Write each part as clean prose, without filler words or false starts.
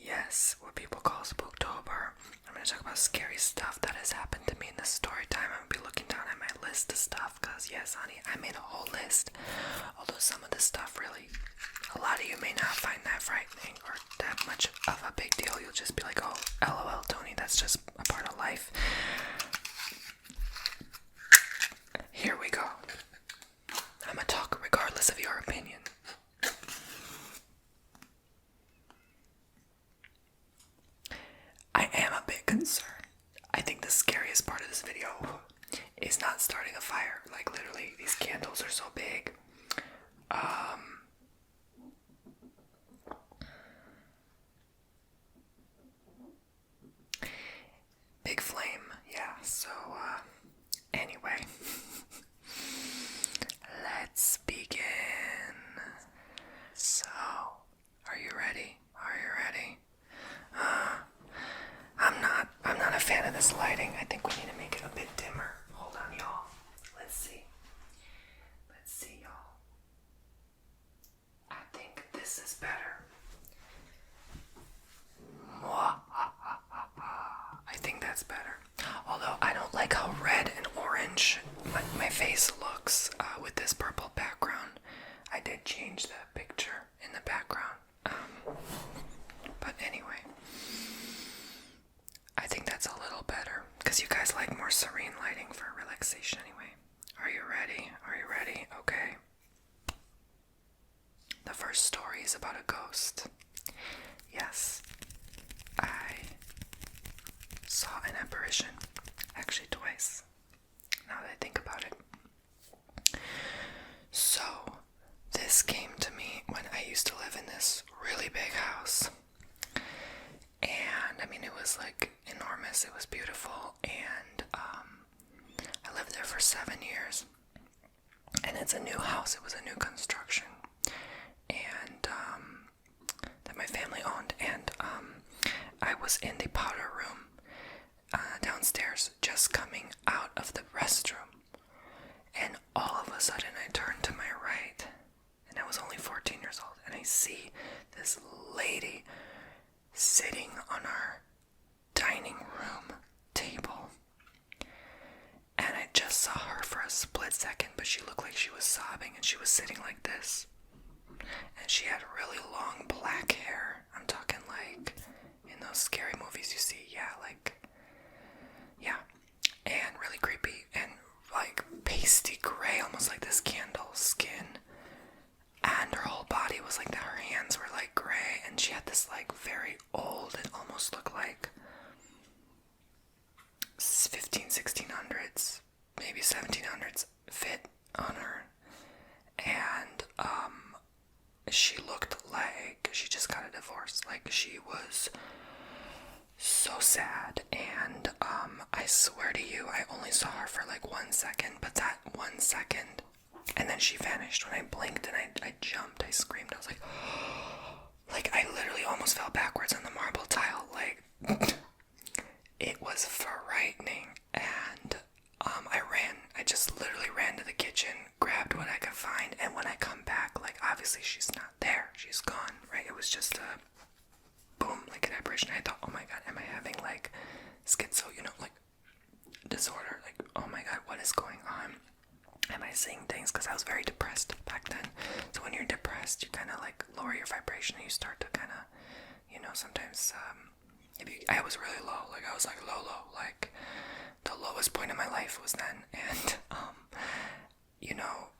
Yes, what people call Spooktober. I'm going to talk about scary stuff that has happened to me in the story time. I'm going to be looking down at my list of stuff because, yes, honey, I made a whole list. Although some of the stuff really, a lot of you may not find that frightening or that much of a big deal. You'll just be like, oh, LOL, Tony, that's just a part of life. Here we go. I'm going to talk regardless of your opinion. I am a bit concerned. I think the scariest part of this video is not starting a fire. Like, literally, these candles are so big. Big flame, yeah, so, anyway. Let's begin. So, are you ready? I'm not a fan of this lighting. I think we need to make it a bit dimmer. Hold on, y'all. Let's see, y'all. I think this is better. I think that's better. Although I don't like how red and orange my face looks with this purple background. I did change the picture in the background. But anyway, I think that's a little better because you guys like more serene lighting for relaxation anyway. Are you ready? Okay. The first story is about a ghost. Yes, I saw an apparition. Actually twice, now that I think about it. So, this came to me when I used to live in this really big house. And, I mean, it was like enormous. It was beautiful. And I lived there for 7 years. And it's a new house. It was a new construction. And that my family owned. And I was in the powder room downstairs, just coming out of the restroom. And all of a sudden, I turned to my right. And I was only 14 years old. And I see this lady sitting on our dining room table. And I just saw her for a split second, but she looked like she was sobbing, and she was sitting like this. And she had really long black hair. I'm talking like in those scary movies you see, and really creepy, and like pasty gray, almost like this candle skin. And her whole body was like that. Her hands were like gray, and she had this like very old, it almost looked like 1600s, maybe 1700s fit on her. And she looked like she just got a divorce. Like, she was so sad. And I swear to you, I only saw her for like 1 second, but that 1 second, and then she vanished. When I blinked and I jumped, I screamed. I was like, like, I literally almost fell backwards on the marble tile. Like, it was frightening. And I just literally ran to the kitchen, grabbed what I could find, and when I come back, like, obviously she's not there. She's gone, right? It was just a boom, like an apparition. I thought, oh my god, am I having like schizo, like disorder? Like, oh my god, what is going on? Am I seeing things? Because I was very depressed back then. So when you're depressed, you kind of like lower your vibration, and you start to kind of, sometimes, I was really low. Like, I was like low, like the lowest point in my life was then. And,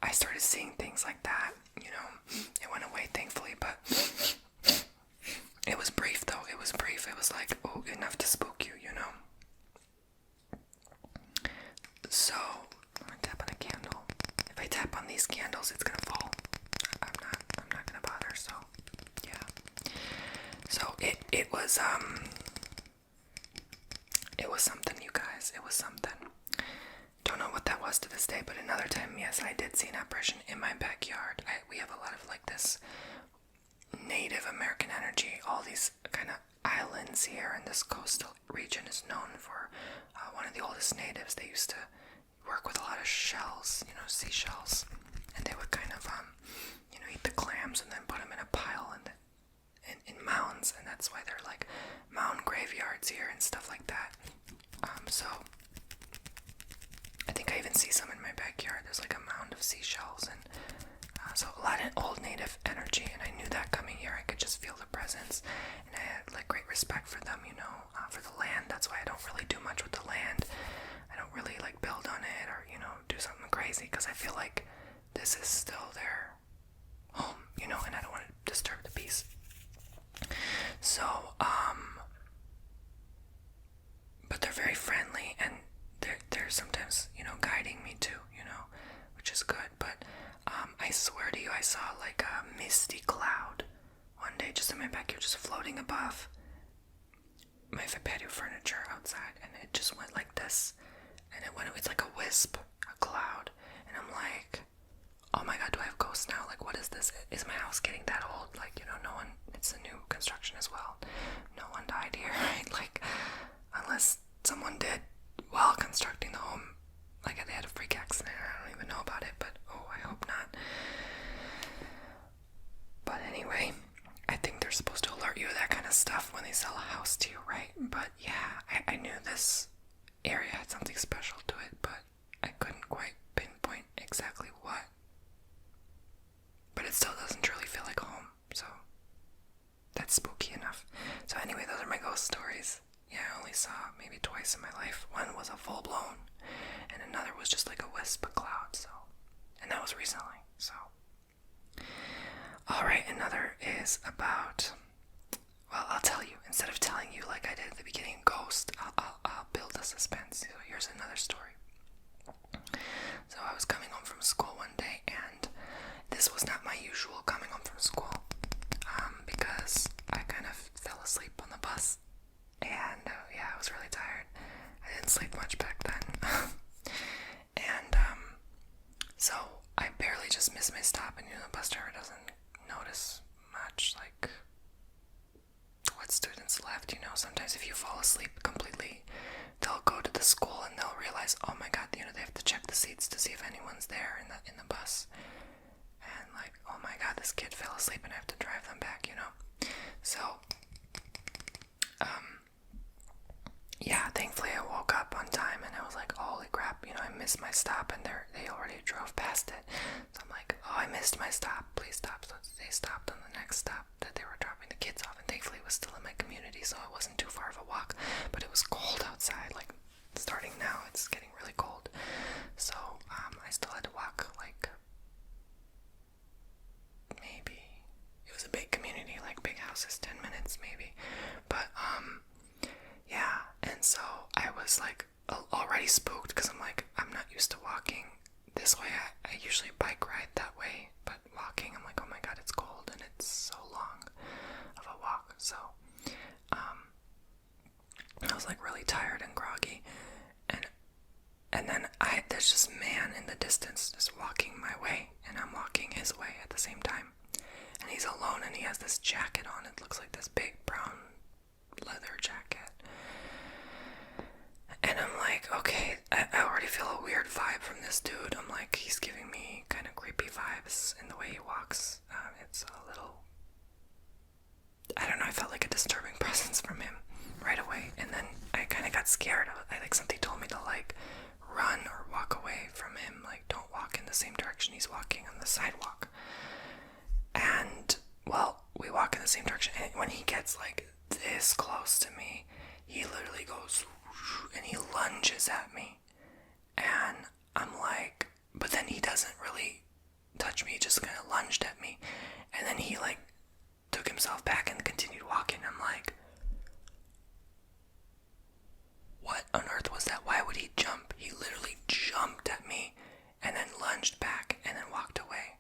I started seeing things like that. It went away, thankfully, but it was brief, though. It was brief. It was like, oh, enough to spook you, So, I'm gonna tap on a candle. If I tap on these candles, it's gonna fall. I'm not gonna bother, so, yeah. So, it was something, you guys. It was something. Don't know what that was to this day, but another time, yes, I did see an apparition in my backyard. We have a lot of, like, this Native American energy. All these kind of islands here in this coastal region is known for one of the oldest natives. They used to work with a lot of shells, seashells, and they would kind of, eat the clams and then put them in a pile, and that's why they're like mountain graveyards here and stuff like that. So I think I even see some in my backyard. There's like a mound of seashells, and so a lot of old native energy, and I knew that coming here. I could just feel the presence, and I had like great respect for them, for the land. That's why I don't really do much with the land. I don't really like build on it or, do something crazy, because I feel like this is still their home, and I don't want to disturb the peace. So, but they're very friendly, and they're sometimes, guiding me too, which is good. But I swear to you, I saw like a misty cloud one day just in my backyard, just floating above my patio furniture outside, and it just went like this, and it's like a wisp, a cloud, and I'm like, oh my god, do I have ghosts now? Like, what is this? Is my house getting that old? Like, no one, it's a new construction as well. No one died here, right? Like, unless someone did while constructing the home, like they had a freak accident. I don't even know about it, but I hope not. But anyway, I think they're supposed to alert you of that kind of stuff when they sell a house to you, right? But yeah, I knew this area had something special to it, but I couldn't quite pinpoint exactly what. But it still doesn't truly feel like home, so that's spooky enough. So anyway, those are my ghost stories. Yeah, I only saw maybe twice in my life. One was a full-blown, and another was just like a wisp of cloud, and that was recently, so. Alright, another is about, well, I'll tell you, instead of telling you like I did at the beginning, ghost, I'll build a suspense. So here's another story. So I was coming home from school one day, and this was not my usual coming home from school, because I kind of fell asleep on the bus, and yeah, I was really tired. I didn't sleep much back then, and so I barely just missed my stop, and the bus driver doesn't notice much, like what students left. Sometimes if you fall asleep completely, they'll go to the school and they'll realize, oh my god, they have to check the seats to see if anyone's there in the bus, and like, oh my god, this kid fell asleep and I have to drive them back, so yeah, thankfully I woke up on time, and I was like, holy crap, I missed my stop, and they already drove past it. So I'm like, oh, I missed my stop, please stop. So they stopped on the next stop that they were dropping the kids off, and thankfully it was still in my community, so it wasn't too far of a walk, but it was cold outside. Like, starting now, it's getting really cold, so I still had to walk, like, maybe, it was a big community, like big houses, 10 minutes maybe, but yeah, and so I was like already spooked, because I'm like, I'm not used to walking this way. I usually bike ride that way, but walking, I'm like, oh my god, it's cold and it's so long of a walk. So I was like really tired and groggy, and then there's this man in the distance just walking my way, and I'm walking his way at the same time, and he's alone, and he has this jacket on. It looks like this big brown leather jacket. And I'm like, okay, I already feel a weird vibe from this dude. I'm like, he's giving me kind of creepy vibes in the way he walks. It's a little, I don't know, I felt like a disturbing presence from him right away. And then I kind of got scared. I like, something told me to like run or walk away from him. Like, don't walk in the same direction he's walking on the sidewalk. And, well, we walk in the same direction. And when he gets like this close to me, he literally goes, and he lunges at me, and I'm like, but then he doesn't really touch me, he just kind of lunged at me, and then he like took himself back and continued walking. I'm like, what on earth was that? Why would he jump? He literally jumped at me and then lunged back and then walked away.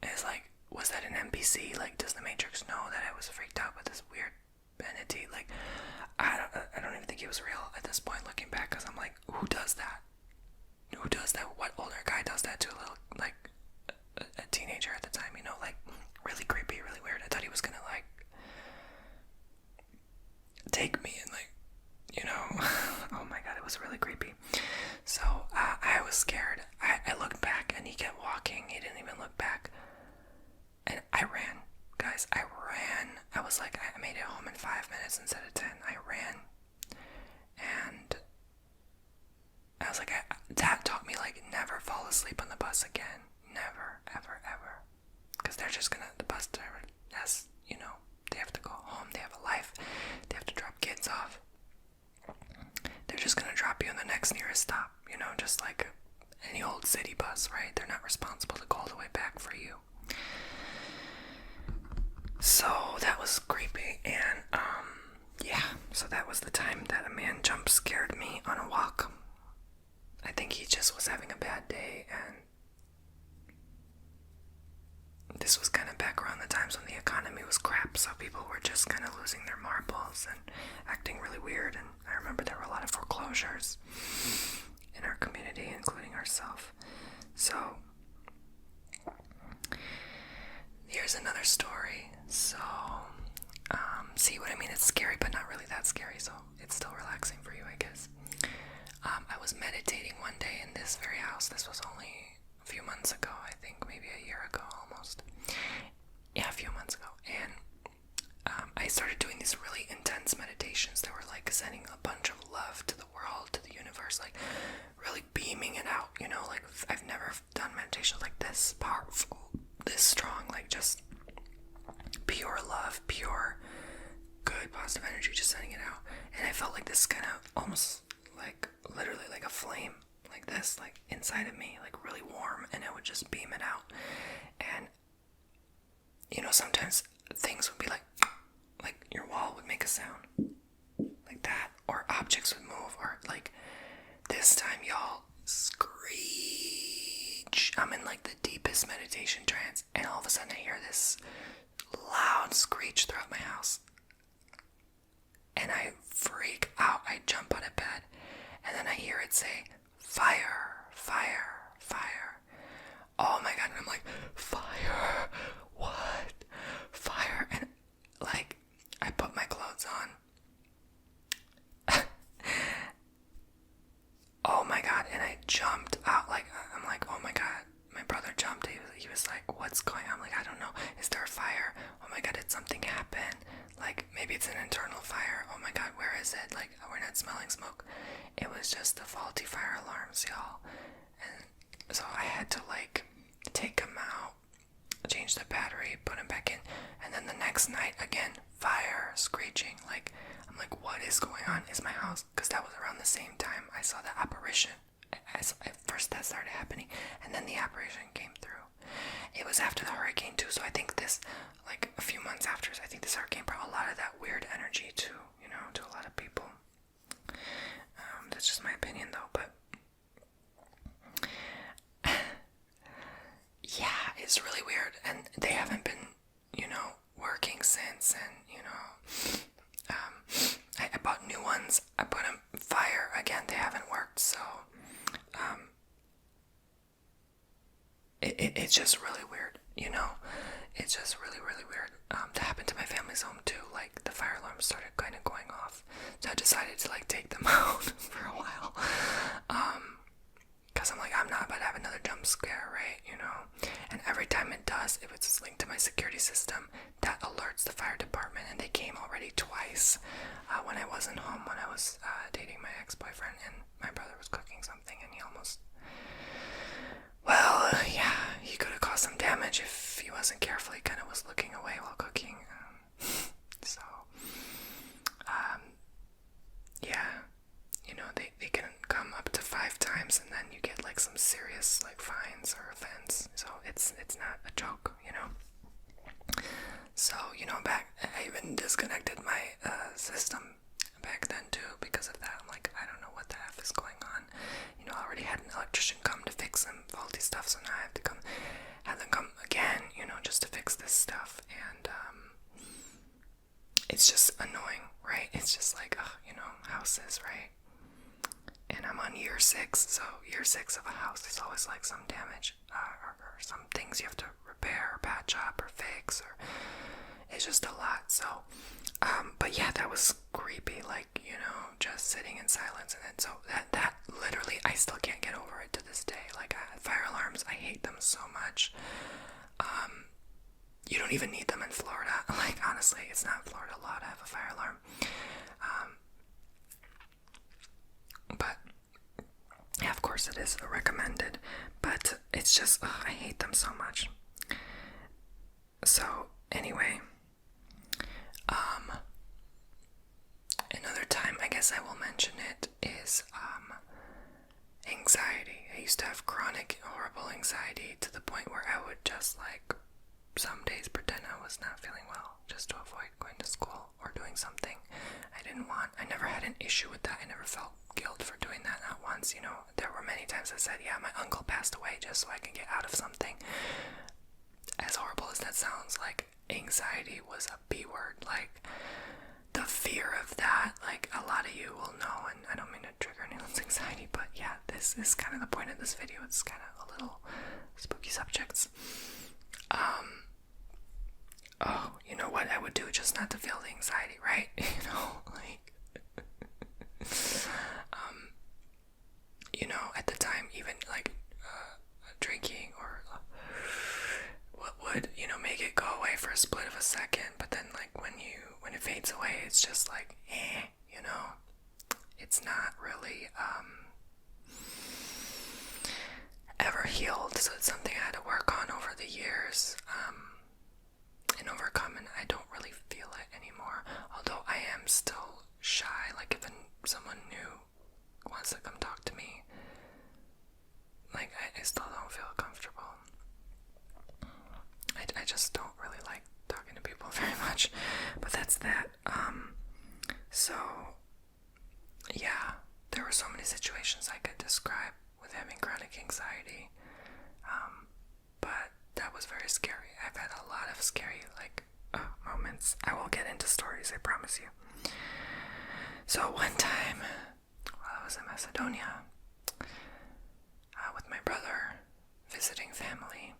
And it's like, was that an NPC? Like, does the Matrix know that I was freaked out with this weird entity? Like, I don't even think he was real at this point, looking back, because I'm like, who does that? Who does that? What older guy does that to a little, like, a teenager at the time, like, really creepy, really weird. I thought he was gonna, like, take me and, like, oh my god, it was really creepy. So, I was scared. I looked back, and he kept walking. He didn't even look back. And I ran. Guys, I ran. I was minutes instead of 10. I ran, and I was like, that taught me, like, never fall asleep on the bus again. Never, ever, ever. Because they're just gonna, the bus driver has, you know, they have to go home, they have a life, they have to drop kids off. They're just gonna drop you in the next nearest stop, you know, just like any old city bus, right? They're not responsible to go all the way back for you. So that was creepy, and so that was the time that a man jump scared me on a walk. I think he just was having a bad day, and this was kind of back around the times when the economy was crap, so people were just kind of losing their marbles and acting really weird. And I remember there were a lot of foreclosures in our community, including ourselves. So here's another story. So see what I mean? It's scary, but not really that scary, so it's still relaxing for you, I guess. I was meditating one day in this very house. This was only a few months ago, I think, maybe a year ago almost. Yeah, a few months ago. And I started doing these really intense meditations that were like sending a bunch of love to the world, to the universe, like really beaming it out, you know, like I've never done meditations like this powerful, this strong, like just pure love, pure good positive energy, just sending it out. And I felt like this kind of almost like literally like a flame, like this, like inside of me, like really warm, and it would just beam it out. And you know, sometimes things would be like your wall would make a sound like that, or objects would move, or like this time, y'all, screech. I'm in like the deepest meditation trance, and all of a sudden I hear this loud screech throughout my house, and I freak out. I jump out of bed, and then I hear it say, fire, fire, fire. Oh my god, and I'm like, fire, what? Fire. And like, I put my clothes on. Oh my god, and I jumped out, like, I'm like, oh my god, my brother jumped. He was like, what's going on? I'm like, I don't know, is there a fire? Oh my god, did something happen? Like, maybe it's an internal fire. Oh my god, where is it? Like, we're not smelling smoke. It was just the faulty fire alarms, y'all. And so I had to like take them out, change the battery, put them back in, and then the next night again, fire, screeching. Like, I'm like, what is going on? Is my house? Because that was around the same time I saw the apparition. At first that started happening, and then the apparition came through. It was after the hurricane too, so I think this, like a few months after, I think this hurricane brought a lot of that weird energy to, you know, to a lot of people. That's just my opinion though, but yeah, it's really weird, and they haven't been, you know, working since, and, you know, I bought new ones, I put them fire, again, they haven't worked, so, it's just really weird, you know, it's just really, really weird. That happened to my family's home too, like, the fire alarms started kind of going off, so I decided to, like, take them out for a while, because I'm like, I'm not about to have another jump scare, right, you know, and every time it does, if it's linked to my security system, that alerts the fire department, and they came already twice, when I wasn't home, when I was, dating my ex-boyfriend, and my brother was cooking something, and he almost, well, yeah, he could have caused some damage if he wasn't careful. He kind of was looking away while cooking, so, yeah, you know, they can come up to 5 times, and then you get like some serious like fines or offense, so it's not a joke, you know. So, you know, I even disconnected my system back then too because of that. I'm like, I don't know what the F is going on, you know. I already had an electrician come to fix some faulty stuff, so now I have to have them come again, you know, just to fix this stuff, and it's just annoying, right? It's just like, you know, houses, right? And I'm on year 6, so year 6 of a house is always like some damage, or some things you have to repair, or patch up, or fix, or it's just a lot. So, but yeah, that was creepy, like, you know, just sitting in silence, and then so that literally, I still can't get over it to this day. Like, fire alarms, I hate them so much. You don't even need them in Florida. Like, honestly, it's not Florida law to have a fire alarm. But, yeah, of course it is recommended. But it's just, I hate them so much. So, anyway, another time, I guess I will mention it, is, anxiety. I used to have chronic, horrible anxiety to the point where I would just, like, some days pretend I was not feeling well just to avoid going to school or doing something I didn't want. I never had an issue with that. I never felt guilt for doing that, not once. You know, there were many times I said, yeah, my uncle passed away just so I can get out of something. As horrible as that sounds, like, anxiety was a B word. Like, the fear of that, like, a lot of you will know, and I don't mean to trigger anyone's anxiety, but yeah, this is kind of the point of this video. It's kind of a little spooky subjects. Oh, you know what I would do just not to feel the anxiety, right? You know, like, you know, at the time, even, like, drinking or what would, you know, make it go away for a split of a second, but then, like, when it fades away, it's just like, you know, it's not really, ever healed, so it's something I had to work on over the years, and overcome, and I don't really feel it anymore, although I am still shy. Like, if someone new wants to come talk to me, like, I still don't feel comfortable. I just don't really like talking to people very much, but that's that. So, yeah, there were so many situations I could describe with having chronic anxiety, but that was very scary. I've had a lot of scary, like, moments. I will get into stories, I promise you. So one time, while I was in Macedonia, with my brother, visiting family,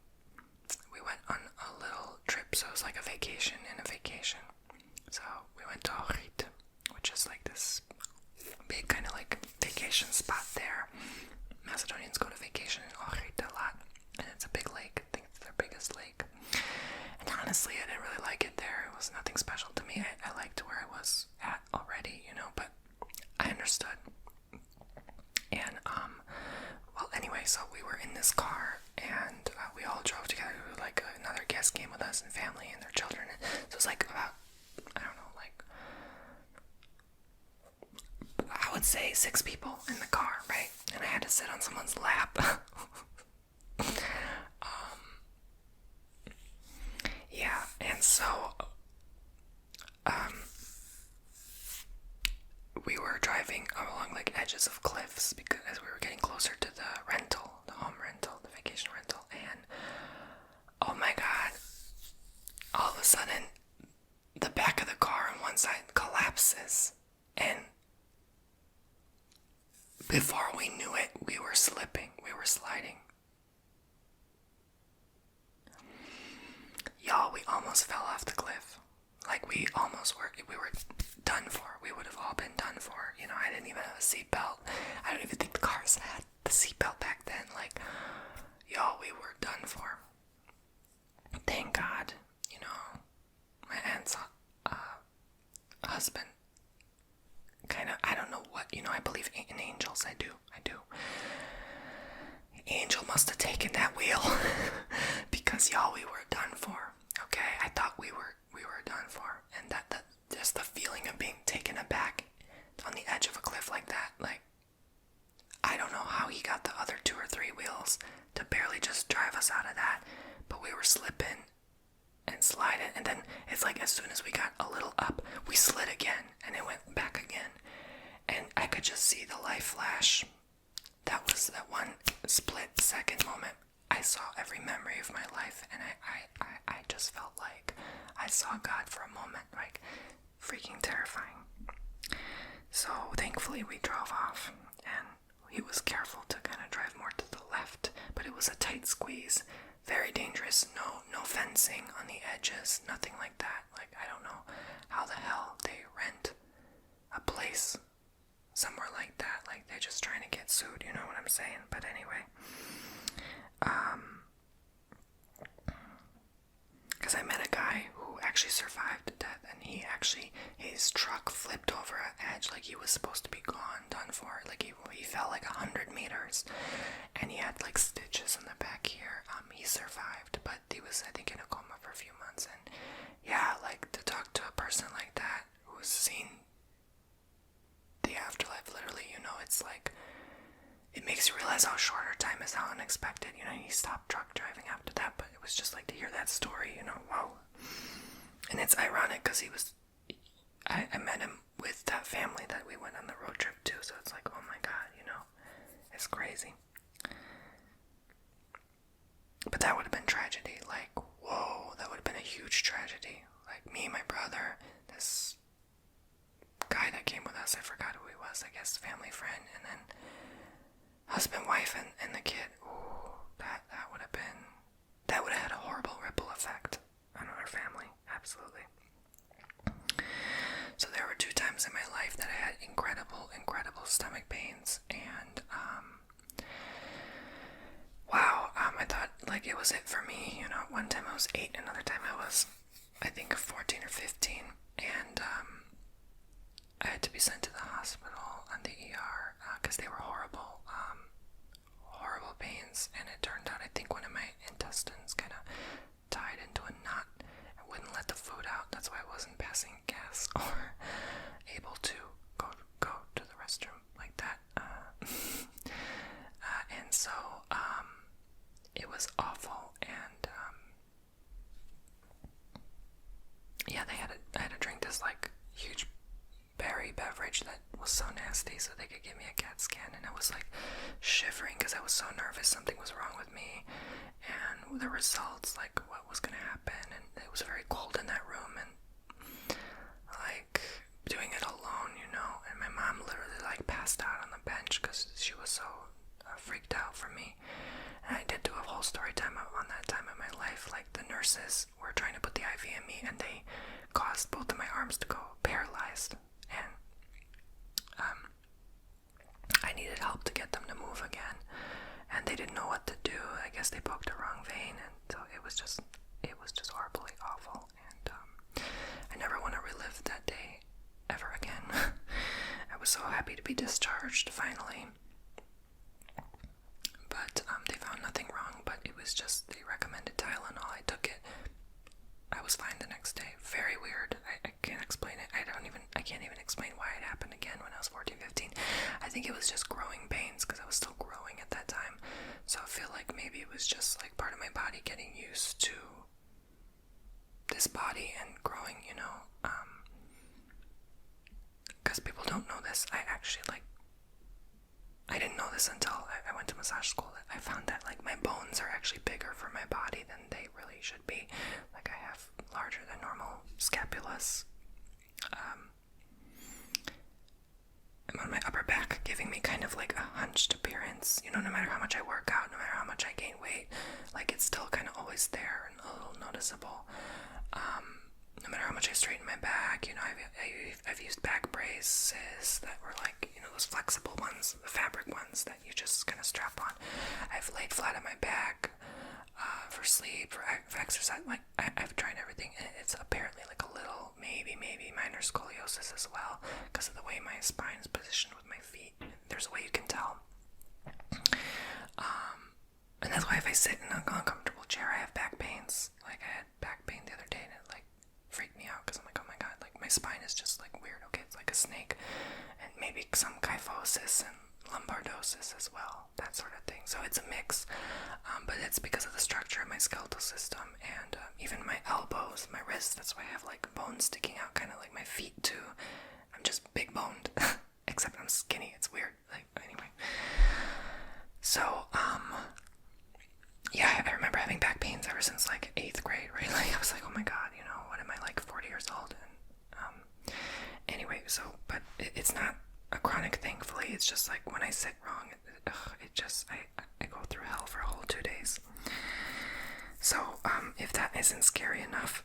we went on a little trip, so it was like a vacation in a vacation. So we went to Ohrid, which is like this big kind of like vacation spot there. Macedonians go to vacation in Ohrid a lot, and it's a big lake. I think it's their biggest lake. And honestly, I didn't really like it there. It was nothing special to me. I liked where I was at already, you know, but I understood. And, well, anyway, so we were in this car, and we all drove together. Like, another guest came with us, and family, and their children. So it was like about, I don't know, like, I would say 6 people in the car, right? And I had to sit on someone's lap. Yeah, and so, we were driving along, like, edges of cliffs, because as we were getting closer to the home rental, the vacation rental, and, oh my god, all of a sudden, the back of the car on one side collapses, and before we knew it, we were slipping, we were sliding. Y'all, we almost fell off the cliff. Like, we were done for. We would have all been done for. You know, I didn't even have a seatbelt. I don't even think the cars had the seatbelt back then. Like, y'all, we were done for. Thank God, you know, my aunt's husband kind of, I don't know what, you know, I believe in angels. I do. Angel must have taken that wheel because, y'all, we were done for. Okay, I thought we were done for, and that just the feeling of being taken aback on the edge of a cliff like that, like, I don't know how he got the other 2 or 3 wheels to barely just drive us out of that, but we were slipping and sliding, and then it's like as soon as we got a little up, we slid again, and it went back again, and I could just see the light flash. That was that one split second moment. I saw every memory of my life, and I just felt like I saw God for a moment, like, freaking terrifying. So thankfully we drove off, and he was careful to kind of drive more to the left, but it was a tight squeeze, very dangerous, no fencing on the edges, nothing like that. Like, I don't know how the hell they rent a place somewhere like that. Like, they're just trying to get sued, you know what I'm saying? But anyway, because I met a actually survived death, and his truck flipped over an edge, like he was supposed to be gone, done for. Like he fell like 100 meters, and he had like stitches in the back here. He survived, but he was, I think, in a coma for a few months. And yeah, like to talk to a person like that who's seen the afterlife, literally, it's like, it makes you realize how short our time is, how unexpected. He stopped truck driving after that, but it was just like to hear that story, wow. And it's ironic because I met him with that family that we went on the road trip to, so it's like, oh my god, it's crazy. But that would have been tragedy, like, whoa, that would have been a huge tragedy. Like, me, my brother, this guy that came with us, I forgot who he was, I guess family friend, and then husband, wife, and the kid. Ooh, that would have had a horrible ripple effect on our family, absolutely. So there were 2 times in my life that I had incredible stomach pains, and wow, I thought like it was it for me. One time I was 8, another time I was, I think, 14 or 15, and I had to be sent to the hospital on the ER because they were horrible pains, and it turned out, I think, one of my intestines kind of tied into a knot and wouldn't let the food out. That's why I wasn't passing gas or able to go to the restroom like that. And so it was awful, and yeah, I had to drink this like huge berry beverage that was so nasty so they could give me a CAT scan, and I was like shivering because I was so nervous something was wrong with me, and the results, like what was gonna happen, and it was very cold in that room, and like doing it alone, and my mom literally like passed out on the bench because she was so freaked out for me. And I did do a whole story time on that time in my life. Like, the nurses were trying to put the IV in me, and they caused both of my arms to go paralyzed, and I needed help to get them to move again, and they didn't know what to do. I guess they poked a wrong vein, and so it was just horribly awful, and I never want to relive that day ever again. I was so happy to be discharged finally, but they found nothing wrong, but it was just, they recommended Tylenol. I took it. I was fine the next day. Very weird. I can't explain it. I can't even explain why it happened again when I was 14, 15. I think it was just growing pains because I was still growing at that time. So I feel like maybe it was just like part of my body getting used to this body and growing, because people don't know this. I didn't know this until I went to massage school. I found that like my bones are actually bigger for my body than they really should be. Like, I have larger than normal scapulas. I'm on my upper back, giving me kind of like a hunched appearance. No matter how much I work out, no matter how much I gain weight, like it's still kind of always there and a little noticeable. No matter how much I straighten my back, I've used back braces that were like, those flexible ones, the fabric ones that you just kind of strap on. I've laid flat on my back for sleep, for exercise. Like, I've tried everything, and it's apparently like a little, maybe minor scoliosis as well, because of the way my spine is positioned with my feet. There's a way you can tell. And that's why if I sit in an uncomfortable chair, I have back pains. Like, I had back pain the other day, and it like freaked me out because I'm like, oh my god, like my spine is just like weird. Okay, it's like a snake, and maybe some kyphosis and lombardosis as well, that sort of thing. So it's a mix, but it's because of the structure of my skeletal system, and even my elbows, my wrists. That's why I have like bones sticking out, kind of like my feet too. I'm just big boned, except I'm skinny. It's weird. Like, anyway. So yeah, I remember having back pains ever since like 8th grade, right? Like, I was like, oh my god, what am I, like 40 years old? And anyway, so, but it's not a chronic, thankfully. It's just like when I sit wrong, I go through hell for a whole 2 days. So if that isn't scary enough,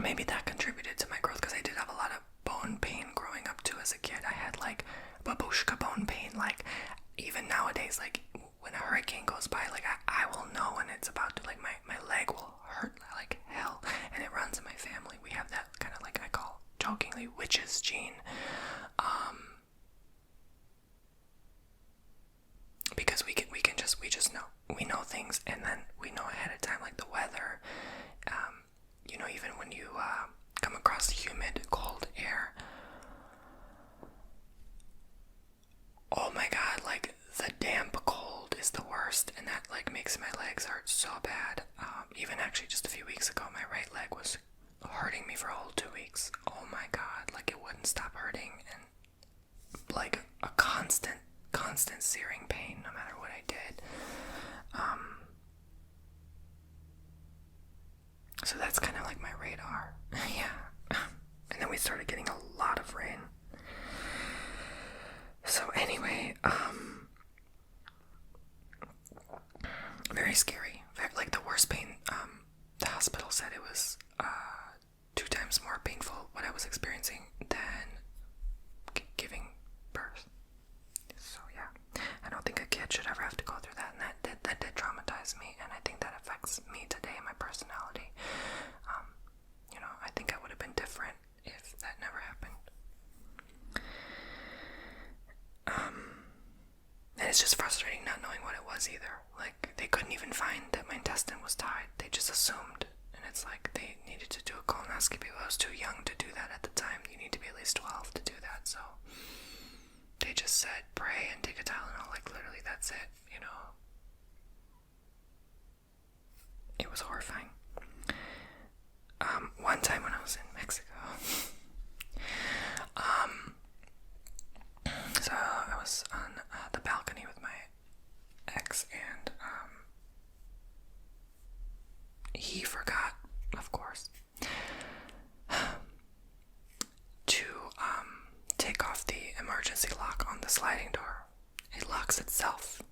maybe that contributed to my growth, because I did have a lot of bone pain growing up too as a kid. I had like babushka bone pain. Like, even nowadays, like when a hurricane goes by, like I will know when it's about to, like my leg will hurt like hell, and it definitely witch's gene. Because we just know. We know things, and then we know ahead of time, like the weather. Even when you come across humid, cold air. Oh my god, like the damp cold is the worst, and that like makes my legs hurt so bad. Even actually just a few weeks ago, my right leg was hurting me for a whole 2 weeks. Oh my god, like it wouldn't stop hurting, and like a constant searing pain no matter what I did. So that's kind of like my radar. Yeah. And then we started getting a lot of rain. So anyway, very scary. Like the worst pain, the hospital said it was 2 times more painful what I was experiencing than giving birth. So yeah, I don't think a kid should ever have to go through that, and that did traumatize me, and I think that affects me today, my personality. I think I would have been different if that never happened. And it's just frustrating not knowing what it was either. Like, they couldn't even find that my intestine was tied. They just assumed. And it's like, they needed to do a colonoscopy. Well, I was too young to do that at the time. You need to be at least 12 to do that. So, they just said, pray and take a Tylenol. Like, literally, that's it, It was horrifying. One time when I was in Mexico, so I was on the balcony with my ex, and he forgot, of course, to take off the emergency lock on the sliding door. It locks itself,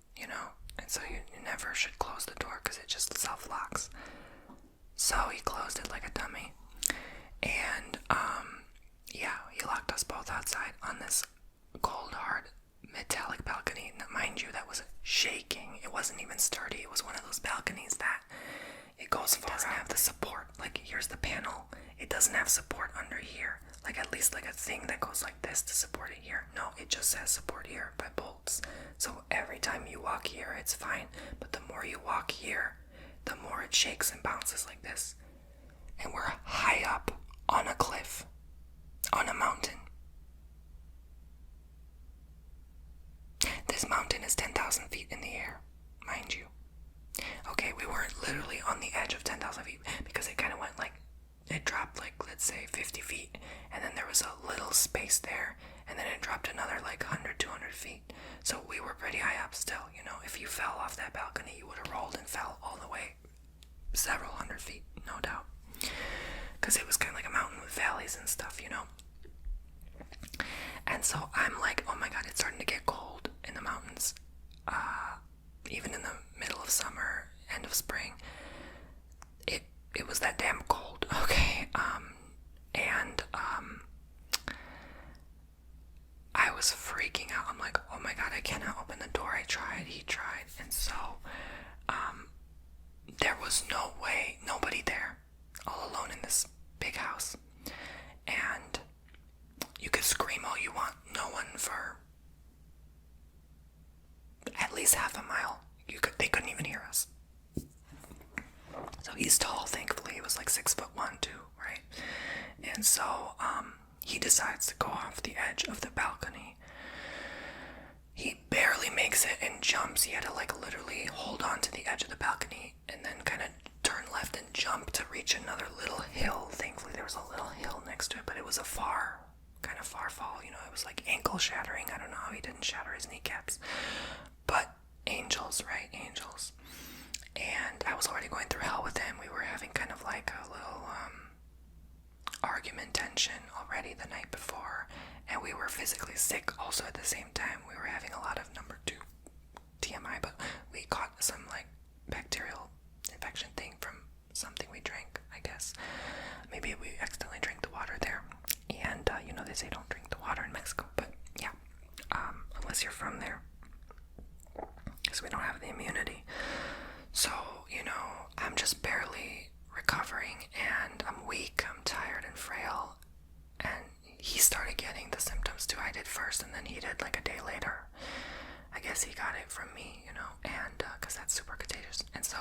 and so you never should close the door because it just self-locks. So he closed it like a dummy, and he locked us both outside on this cold, hard, metallic balcony. Now, mind you, that was shaking. It wasn't even sturdy. It was one of those balconies that it goes far. It doesn't have the support. Like, here's the panel. It doesn't have support under here. Like, at least like a thing that goes like this to support it here. No, it just has support here by bolts. So every time you walk here, it's fine. But the more you walk here, the more it shakes and bounces like this. And we're high up on a cliff, on a mountain. This mountain is 10,000 feet in the air, mind you. Okay, we weren't literally on the edge of 10,000 feet because it kind of went like, it dropped like, let's say 50 feet, and then there was a little space there, and then it dropped another like 100, 200 feet. So we were pretty high up still, If you fell off that balcony, you would have rolled and fell all the way several hundred feet, no doubt. Because it was kind of like a mountain with valleys and stuff, And so I'm like, oh my god, it's starting to get cold in the mountains. Even in the middle of summer, end of spring. It was that damn cold, okay? I was freaking out. I'm like, oh my god, I cannot open the door. I tried, he tried. And so, there was no way, nobody there, all alone in this big house. And you could scream all you want, no one for at least half a mile. They couldn't even hear us. So he's tall, thankfully. He was like 6'1" too, right? And so he decides to go off the edge of the balcony. He barely makes it and jumps. He had to like literally hold on to the edge of the balcony and then kind of turn left and jump to reach another little hill. Thankfully there was a little hill next to it, but it was a far fall. It was like ankle shattering. I don't know how he didn't shatter his kneecaps. But angels, right? Angels. And I was already going through hell with him. We were having kind of like a little argument tension already the night before, and we were physically sick also at the same time. We were having a lot of number 2 TMI, but we caught some like bacterial infection thing from something we drank, I guess. Maybe we accidentally drank the water there, and they say don't drink the water in Mexico, but yeah, unless you're from there, because we don't have the immunity. So, I'm just barely recovering, and I'm weak, I'm tired and frail, and supposed to. I did first, and then he did like a day later. I guess he got it from me, you know, and because that's super contagious. And so,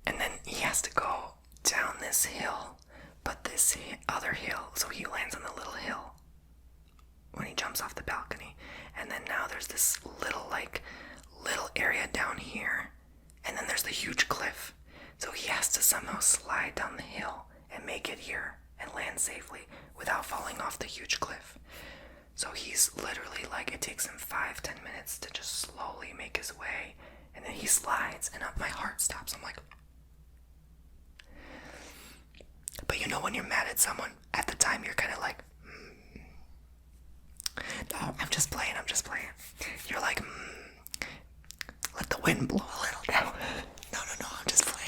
and then he has to go down this hill, but this other hill, so he lands on the little hill when he jumps off the balcony. And then now there's this little area down here, and then there's the huge cliff. So he has to somehow slide down the hill and make it here and land safely without falling off the huge cliff. So he's literally like, it takes him 5-10 minutes to just slowly make his way, and then he slides, and my heart stops. I'm like, but you know when you're mad at someone, at the time you're kind of like, no, I'm just playing. You're like, let the wind blow a little now. No, I'm just playing.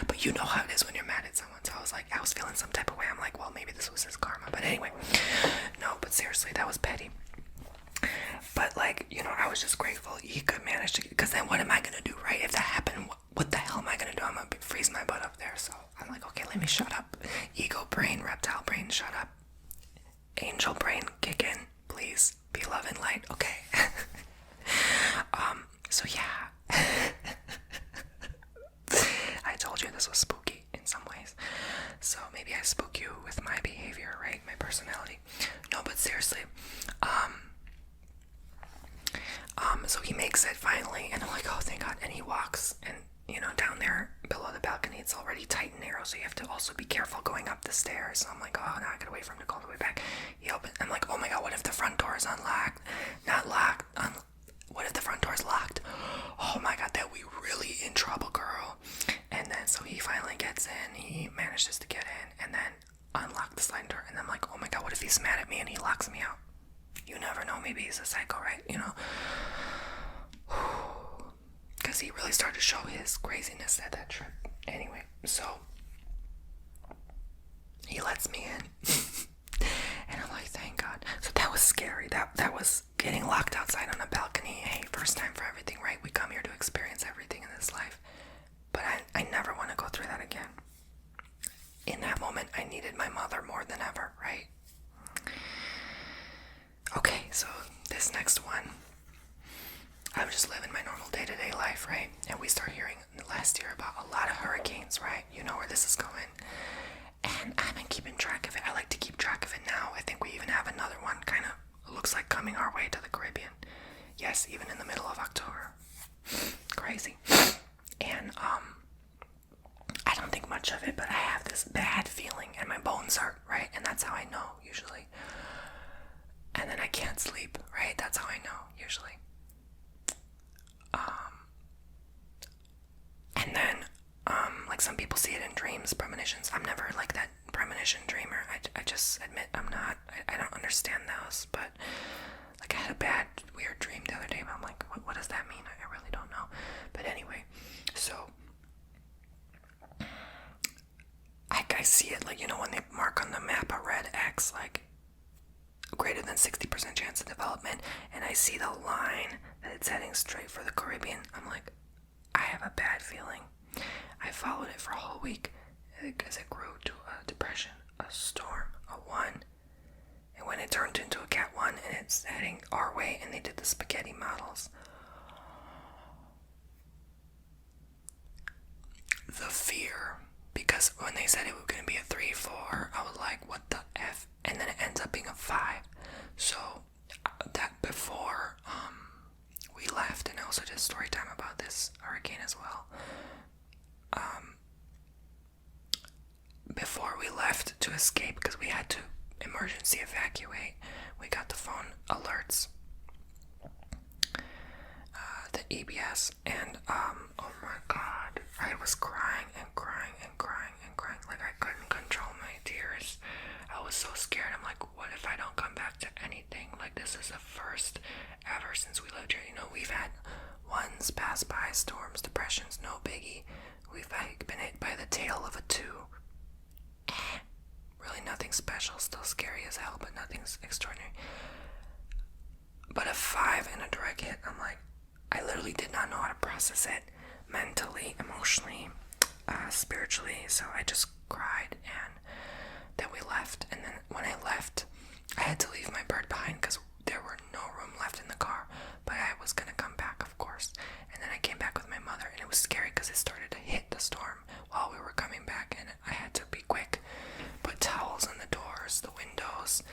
But you know how it is when you're mad at someone. So I was feeling some type of way. I'm like, well, maybe this was his karma. But anyway, no, but seriously, that was petty. But like, you know, I was just grateful he could manage to, because then what am I going to do, right? If that happened, what the hell am I going to do? I'm going to freeze my butt up there. So I'm like, okay, let me shut up. Ego brain, reptile brain, shut up. Angel brain, kick in, please. Be love and light, okay? So yeah. I told you this was spooky in some ways. So maybe I spook you with my behavior, right? My personality. No, but seriously. So he makes it finally, and I'm like, oh, thank God. And he walks, and, you know, down there below the balcony, it's already tight and narrow, so you have to also be careful going up the stairs. So I'm like, oh, now I gotta wait for him to go all the way back. He opens, I'm like, oh my God, what if the front door is unlocked? Not locked, what if the front door is locked? Oh my God, that we really in trouble, girl. And then, so he finally gets in, he manages to get in, and then unlock the sliding door, and I'm like, oh my God, what if he's mad at me and he locks me out? You never know, maybe he's a psycho, right? You know? Because he really started to show his craziness at that trip. Anyway, so he lets me in. And I'm like, thank God. So that was scary. That was getting locked outside on a balcony. Hey, first time for everything, right? We come here to experience everything in this life. But I never want to go through that again. In that moment, I needed my mother more than ever, right? Okay, so this next one, I was just living my normal day-to-day life, right? And we start hearing last year about a lot of hurricanes, right? You know where this is going. And I've been keeping track of it. I like to keep track of it now. I think we even have another one kind of looks like coming our way to the Caribbean. Yes, even in the middle of October. Crazy. And I don't think much of it, but I have this bad feeling and my bones hurt, right? And that's how I know, usually. And then I can't sleep, right? That's how I know, usually. And then, like some people see it in dreams, premonitions. I'm never like that premonition dreamer. I just admit I'm not. I don't understand those, but like I had a bad, weird dream the other day, but I'm like, what does that mean? I really don't know. But anyway, so I see it, like, you know, when they mark on the map a red X, like greater than 60% chance of development, and I see the line that it's heading straight for the Caribbean. I'm like, I have a bad feeling. I followed it for a whole week because it grew to a depression, a storm, a 1, and when it turned into a Cat 1 and it's heading our way, and they did the spaghetti models, the fear, because when they said it was going to be a 3-4, I was like, what the F? And then it ends up being a 5. So that before we left, and I also did story time about this hurricane as well. Before we left to escape, because we had to emergency evacuate, we got the phone alerts, the EBS, and oh my God, I was crying and crying and crying and crying, like I couldn't control my tears. I was so scared. I'm like, what if I don't come back to anything? Like, this is the first ever since we lived here. You know, we've had ones pass by, storms, depressions, no biggie. We've been hit by the tail of a 2. Really nothing special, still scary as hell, but nothing's extraordinary. But a 5 and a direct hit, I'm like, I literally did not know how to process it mentally, emotionally, spiritually, so I just cried. And then we left, and then when I left, I had to leave my bird behind because there were no room left in the car, but I was gonna come back, of course. And then I came back with my mother, and it was scary because it started to hit the storm while we were coming back, and I had to be quick, put towels on the doors, the windows,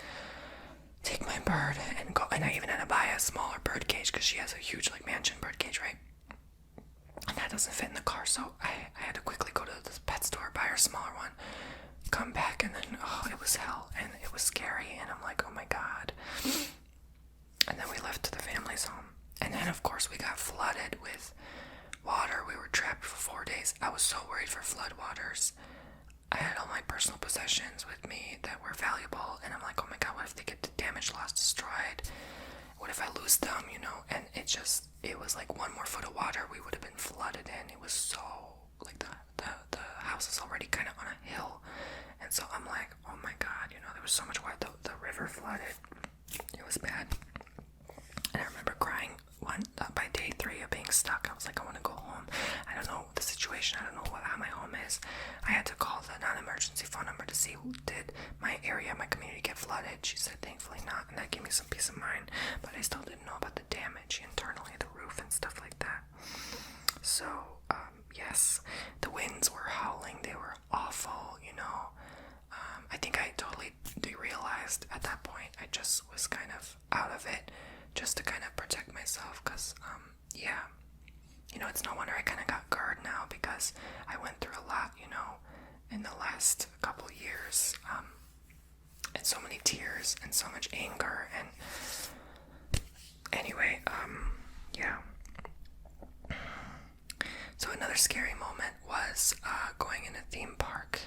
take my bird, and go. And I even had to buy a smaller bird cage because she has a huge like mansion bird cage, right? And that doesn't fit in the car, so I had to quickly go to the pet store, buy her a smaller one, come back, and then it was hell, and it was scary, and I'm like, oh my god. And then we left to the family's home, and then of course we got flooded with water. We were trapped for 4 days. I was so worried for flood waters. I had all my personal possessions with me that were valuable, and I'm like, oh my god, what if they get damaged, lost, destroyed? What if I lose them, you know? And it was like 1 more foot of water, we would have been flooded in. It was so, like, the house is already kind of on a hill, and so I'm like, oh my god, you know, there was so much water, the river flooded. It was bad. And I remember crying by day 3 of being stuck. I was like, I want to go home. I don't know the situation. I don't know how my home is. I had to call the non-emergency phone number to see did my area, my community get flooded. She said, thankfully not, and that gave me some peace of mind. But I still didn't know about the damage internally, the roof and stuff like that. So, yes, the winds were howling. They were awful, you know. I think I totally realized at that point. I just was kind of out of it, just to kind of protect myself, because, yeah, you know, it's no wonder I kind of got GERD now, because I went through a lot, you know, in the last couple years, and so many tears, and so much anger, and anyway, yeah. So another scary moment was, going in a theme park.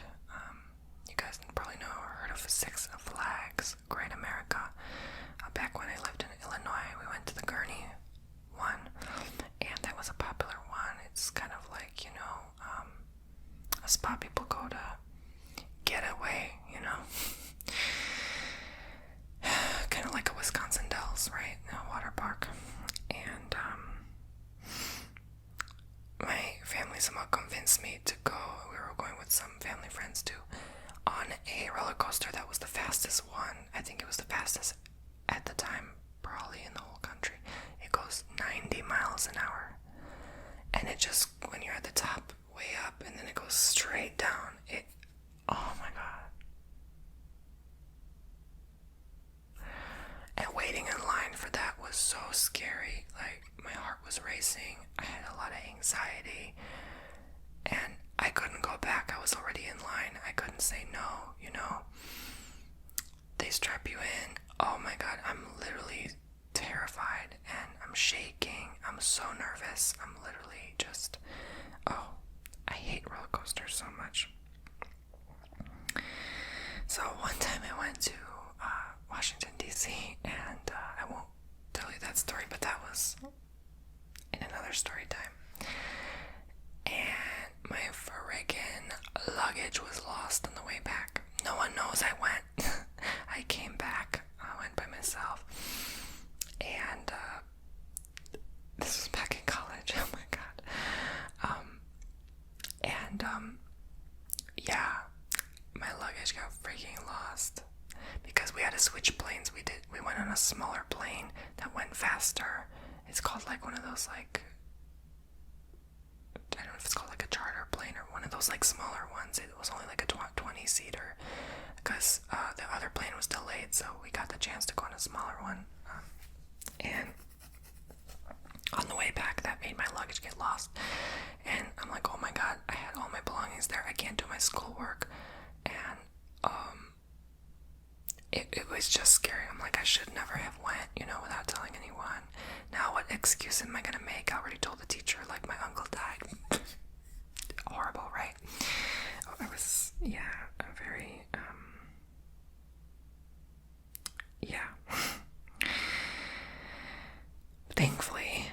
You guys probably know or heard of Six Flags Great America. Back when I lived in Illinois, we went to the Gurney one, and that was a popular one. It's kind of like, you know, a spot people go to get away, you know. Kind of like a Wisconsin Dells, right? A water park. And my family somehow convinced me to go. We were going with some family friends too, on a roller coaster that was the fastest one. I think it was the fastest at the time, probably in the whole country. It goes 90 miles an hour, and it just, when you're at the top, way up, and then it goes straight down. Oh my god. And waiting in line for that was so scary. Like, my heart was racing. I had a lot of anxiety, and I couldn't go back. I was already in line. I couldn't say no, you know. They strap you in. Oh my god, I'm literally terrified, and I'm shaking. I'm so nervous. I'm literally just, I hate roller coasters so much. So one time I went to Washington, D.C., and I won't tell you that story, but that was in another story time. And my friggin' luggage was lost on the way back. No one knows I went. I came back. I went by myself. And this was back in college. Oh my god. Yeah, my luggage got freaking lost because we had to switch planes. We went on a smaller plane that went faster. It's called like one of those, like, I don't know if it's called like a charter plane or one of those like smaller ones. It was only like a 20-seater because the other plane was delayed, so we got the chance to go on a smaller one. And on the way back, that made my luggage get lost. And I'm like, oh my god, I had all my belongings there. I can't do my schoolwork. And it was just scary. I'm like, I should never have went, you know, without telling anyone. Now what excuse am I gonna make? I already told the teacher, like, my uncle died. Horrible, right? I was, yeah, a very, yeah. Thankfully,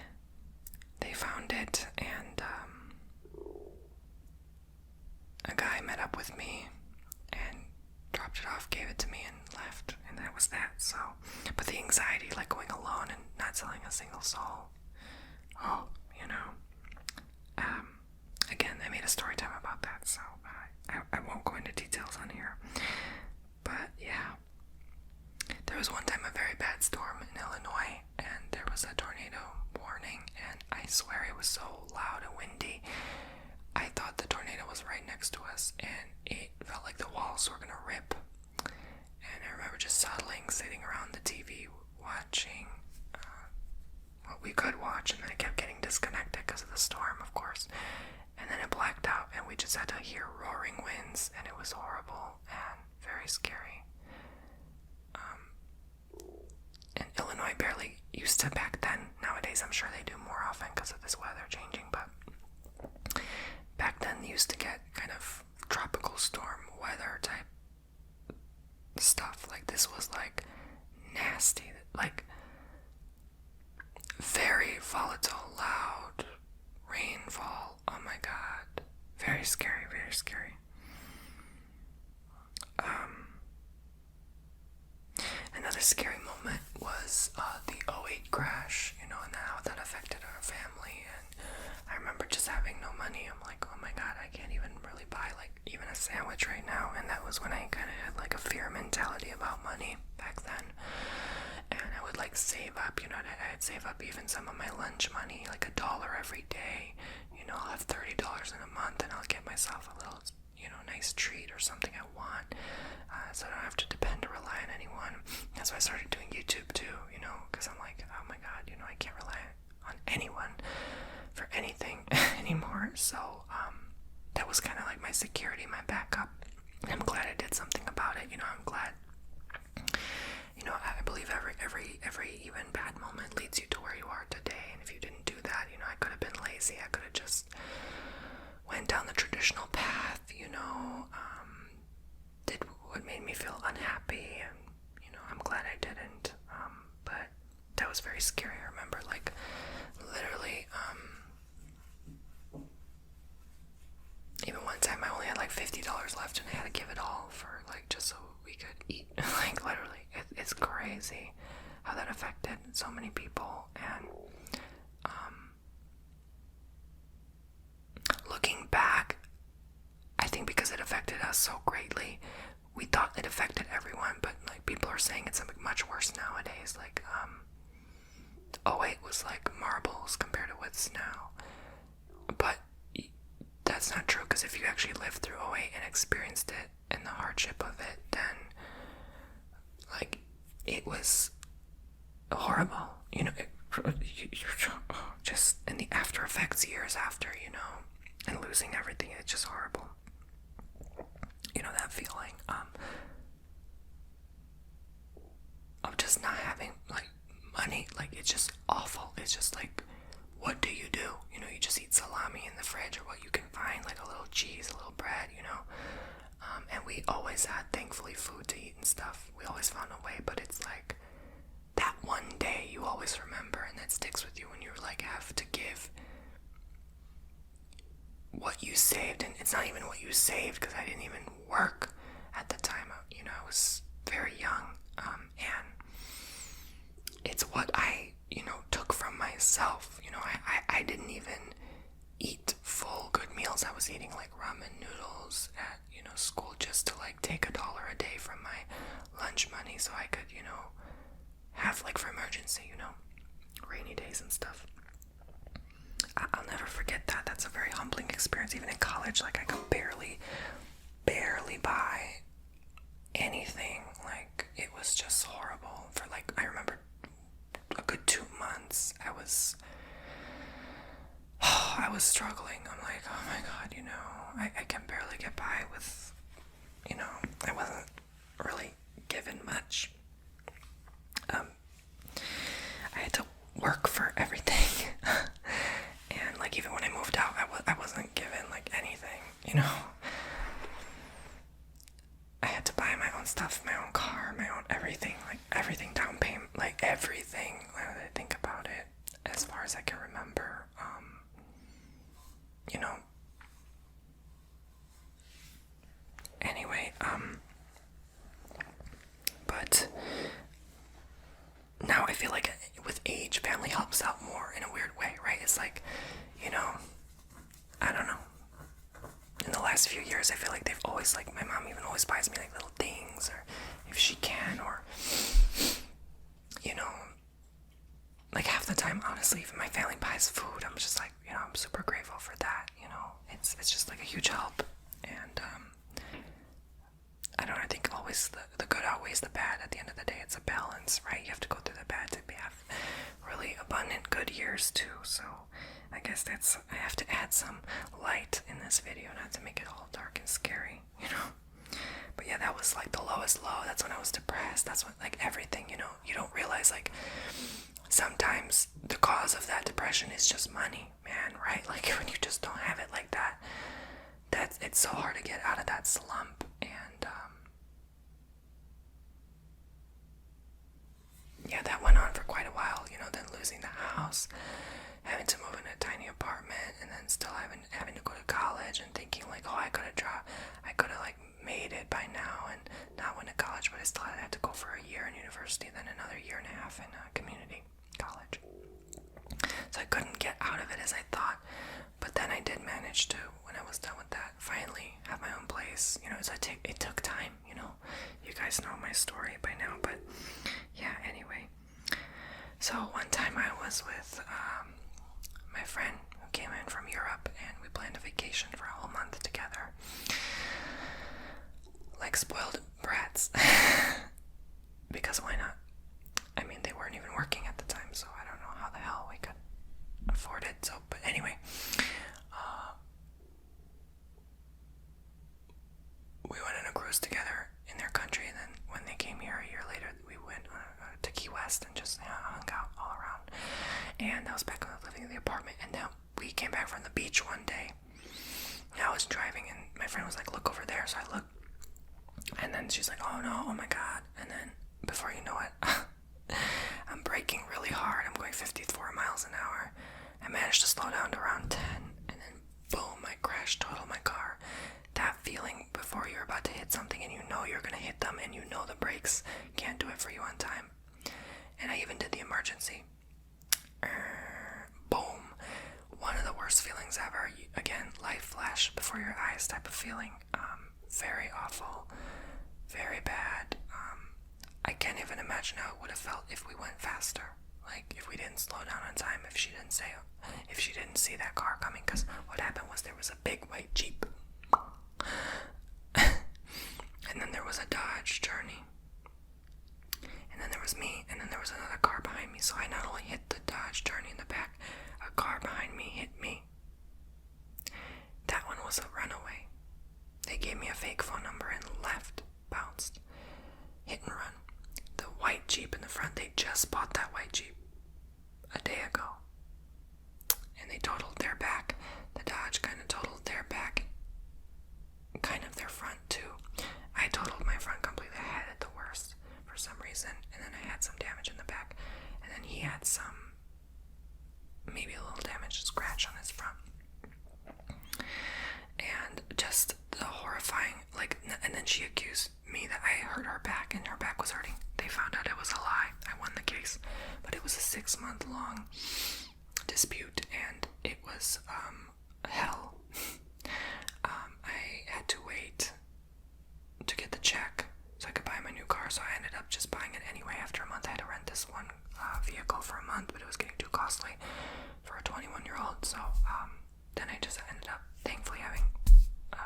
they found it, and a guy met up with me and dropped it off, gave it to me, and left, and that was that. So, but the anxiety, like going alone and not telling a single soul, you know, again, I made a story time about that, so I won't go into details on here, but swear it was so loud and windy. I thought the tornado was right next to us, and it felt like the walls were gonna rip. And I remember just sitting around the TV, watching what we could watch, and then it kept getting disconnected because of the storm, of course. And then it blacked out, and we just had to hear roaring winds, and it was horrible and very scary. And Illinois barely used to back then. Nowadays, I'm sure they do more often because of this weather changing, but back then they used to get kind of tropical storm weather type stuff. Like, this was like nasty, like very volatile, loud rainfall. Oh my god, very scary, very scary. Another scary moment was the '08 crash, and how that affected our family. And I remember just having no money. I'm like, oh my god, I can't even really buy like even a sandwich right now. And that was when I kind of had like a fear mentality about money back then. And I would like save up, I'd save up even some of my lunch money, like $1 every day. I'll have $30 in a month, and I'll get myself a little, nice treat or something I want, so I don't have to depend or rely on anyone. That's why I started doing YouTube too, because I'm like, oh my god, I can't rely on anyone for anything anymore. So that was kind of like my security, my backup. And I'm glad I did something about it. I'm glad. I believe every even bad moment leads you to where you are today. And if you didn't do that, I could have been lazy. I could have just went down the traditional path, did what made me feel unhappy, and I'm glad I didn't. But that was very scary. I remember, like, literally, even one time I only had like $50 left, and I had to give it all for like just so we could eat. Like, literally, it's crazy how that affected so many people. And looking back, I think because it affected us so greatly, we thought it affected everyone, but like people are saying it's much worse nowadays. Like, '08 was like marbles compared to what's now. But that's not true, because if you actually lived through '08 and experienced it and the hardship of it, then like it was horrible. Just in the after effects years after, and losing everything, it's just horrible. That feeling of just not having like money, like it's just awful. It's just like, what do? You just eat salami in the fridge or what you can find, like a little cheese, a little bread, and we always had, thankfully, food to eat and stuff. We always found a way, but it's like that one day you always remember, and that sticks with you when you like have to give what you saved. And it's not even what you saved, because I didn't even work at the time. I was very young, and it's what I took from myself. I didn't even eat full good meals. I was eating like ramen noodles at school, just to like take $1 a day from my lunch money, so I could have like for emergency, rainy days and stuff. I'll never forget that. That's a very humbling experience. Even in college, like I could barely buy anything. Like, it was just horrible. For like, I remember a good 2 months, I was struggling. I'm like, oh my god, I can barely get by with, I wasn't really given much. I had to work for everything. And like, even when I moved out, I wasn't given like anything, I had to buy my own stuff, my own car, my own everything, like everything, down payment, like everything. When I think about it, as far as I can remember, anyway, but now I feel like with age, family helps out more in a weird way, right? It's like, I don't know. In the last few years, I feel like they've always, like, my mom even always buys me like little things, or if she can, or like half the time, honestly, even my family buys food, I'm just like, I'm super grateful for that, it's just like a huge help. And I don't know, I think always the good outweighs the bad. At the end of the day, it's a balance, right? You have to go through the bad to have really abundant good years too. So I guess I have to add some light in this video, not to make it all dark and scary, But yeah, that was like the lowest low. That's when I was depressed. That's when, like, everything, you don't realize, like, sometimes the cause of that depression is just money, man, right? Like, when you just don't have it like that, it's so hard to get out of that slump. And yeah, that went on for quite a while, then losing the house, having to move in a tiny apartment, and then still having to go to college and thinking like, oh, I could have like made it by now and not went to college, but I still had to go for a year in university, then another year and a half in community college. So I couldn't get out of it as I thought, but then I did manage to, when I was done with that, finally have my own place. So it took time. You guys know my story by now, but yeah, anyway. So one time I was with my friend who came in from Europe, and we planned a vacation for a whole month together, like spoiled brats. Because why not? I mean, they weren't even working at the time, so I don't know how the hell we could afford it. So, but anyway, we went on a cruise together in their country, and then when they came here a year later, we went to Key West and just hung out all around. And I was back living in the apartment, and then we came back from the beach one day, and I was driving, and my friend was like, look over there. So I looked, and then she's like, oh no, oh my god. And then before you know it, I'm braking really hard. I'm going 54 miles an hour. I managed to slow down to around 10, and then boom, I crashed, totaled my car. That feeling before you're about to hit something and you're gonna hit them, and the brakes can't do it for you on time. And I even did the emergency. Boom. One of the worst feelings ever. Again, life flash before your eyes type of feeling. Very awful. Very bad. I can't even imagine how it would have felt if we went faster. Like, if we didn't slow down on time, if she didn't see that car coming. Because what happened was there was a big white Jeep. And then there was a Dodge Journey. And then there was me, and then there was another car behind me. So I not only hit the Dodge Journey in the back, a car behind me hit me. That one was a runaway. They gave me a fake phone number and left, bounced, hit and run. The white Jeep in the front, they just bought that white Jeep a day ago. And they totaled their back. The Dodge kind of totaled their back, kind of their front too. I totaled my front completely. I had it the worst for some reason, and then I had some damage in the back, and then he had some, maybe a little damage, scratch on his front. And just the horrifying, and then she accused me that I hurt her back, and her back was hurting. They found out it was a lie. I won the case, but it was a 6-month-long dispute, and it was hell. I had to wait to get the check so I could buy my new car, so I ended up just buying it anyway. After a month, I had to rent this one vehicle for a month, but it was getting too costly for a 21-year-old, so then I just ended up thankfully having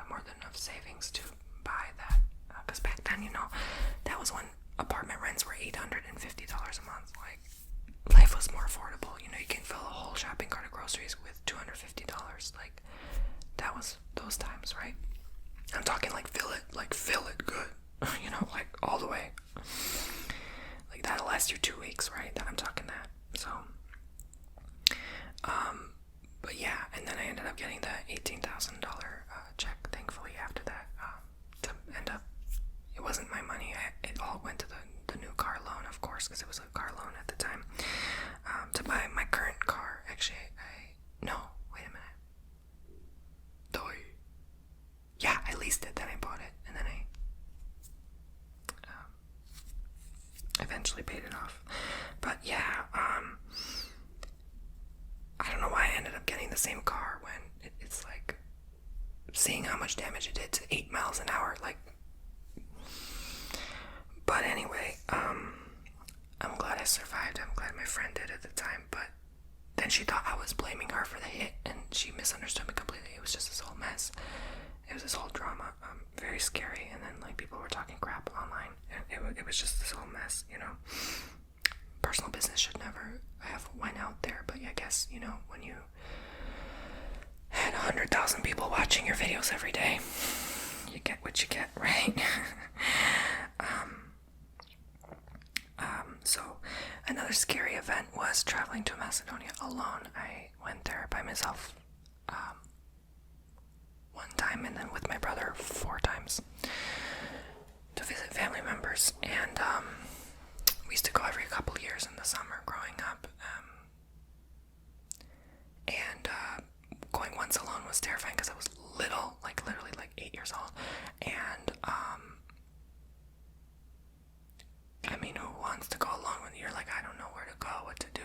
more than enough savings to buy that, because back then, that was when apartment rents were $850 a month. Like, life was more affordable. You can fill a whole shopping cart of groceries with $250. Like, that was those times, right? I'm talking like fill it good, like all the way. Like, that'll last you 2 weeks, right? I'm talking that. So, but yeah, and then I ended up getting the $18,000 check, thankfully, after that, to end up, it wasn't my money, it all went to the new car loan, of course, because it was a car loan at the time, to buy my current car. Actually, no, wait a minute. Yeah, I leased it, then I bought it, and then I eventually paid it off. But yeah, I don't know why I ended up getting the same car when it's like, seeing how much damage it did to 8 miles an hour, like. But anyway, I'm glad I survived. I'm glad my friend did at the time, but then she thought I was blaming her for the hit, and she misunderstood me completely. It was just this whole mess. It was this whole drama, very scary, and then like people were talking crap online, and it was just this whole mess, you know. Personal business should never have went out there, but I guess, you know, when you had 100,000 people watching your videos every day, you get what you get, right? So another scary event was traveling to Macedonia alone. I went there by myself one time, and then with my brother 4 times to visit family members. And we used to go every couple of years in the summer growing up. And going once alone was terrifying because I was little, like literally like 8 years old. And I mean, who wants to go alone when you're like, I don't know where to go, what to do?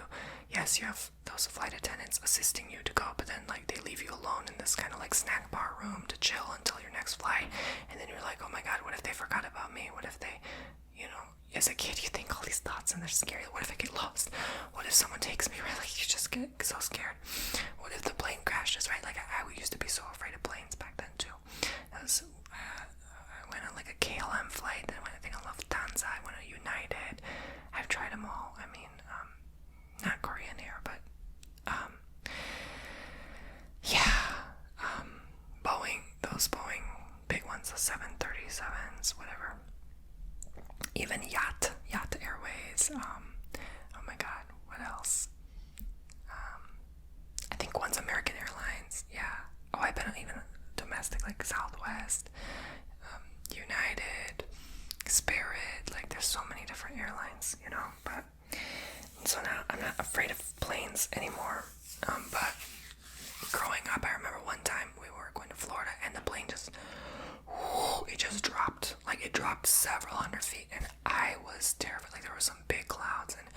Yes, you have those flight attendants assisting you to go, but then like they leave you alone in this kind of like snack bar room to chill until your next flight. And then you're like, oh my god, what if they forgot about me? What if they, you know, as a kid you think all these thoughts and they're scary. What if I get lost? What if someone takes me, right? Like you just get so scared. What if the plane crashes, right? Like I used to be so afraid of planes back then too. I went on like a KLM flight, then I went, I think, on Lufthansa, I went on United. I've tried them all. I mean, not Korean Air, but Boeing, those Boeing big ones, the 737s, whatever. Even Yacht Airways. Oh my god, what else? I think one's American Airlines. Yeah. Oh, I've been even domestic, like Southwest, United, Spirit. Like there's so many different airlines, you know. But so now I'm not afraid of planes anymore. But growing up, I remember one time we were going to Florida and the plane just dropped. Like it dropped several hundred feet, and I was terrified. Like there were some big clouds, and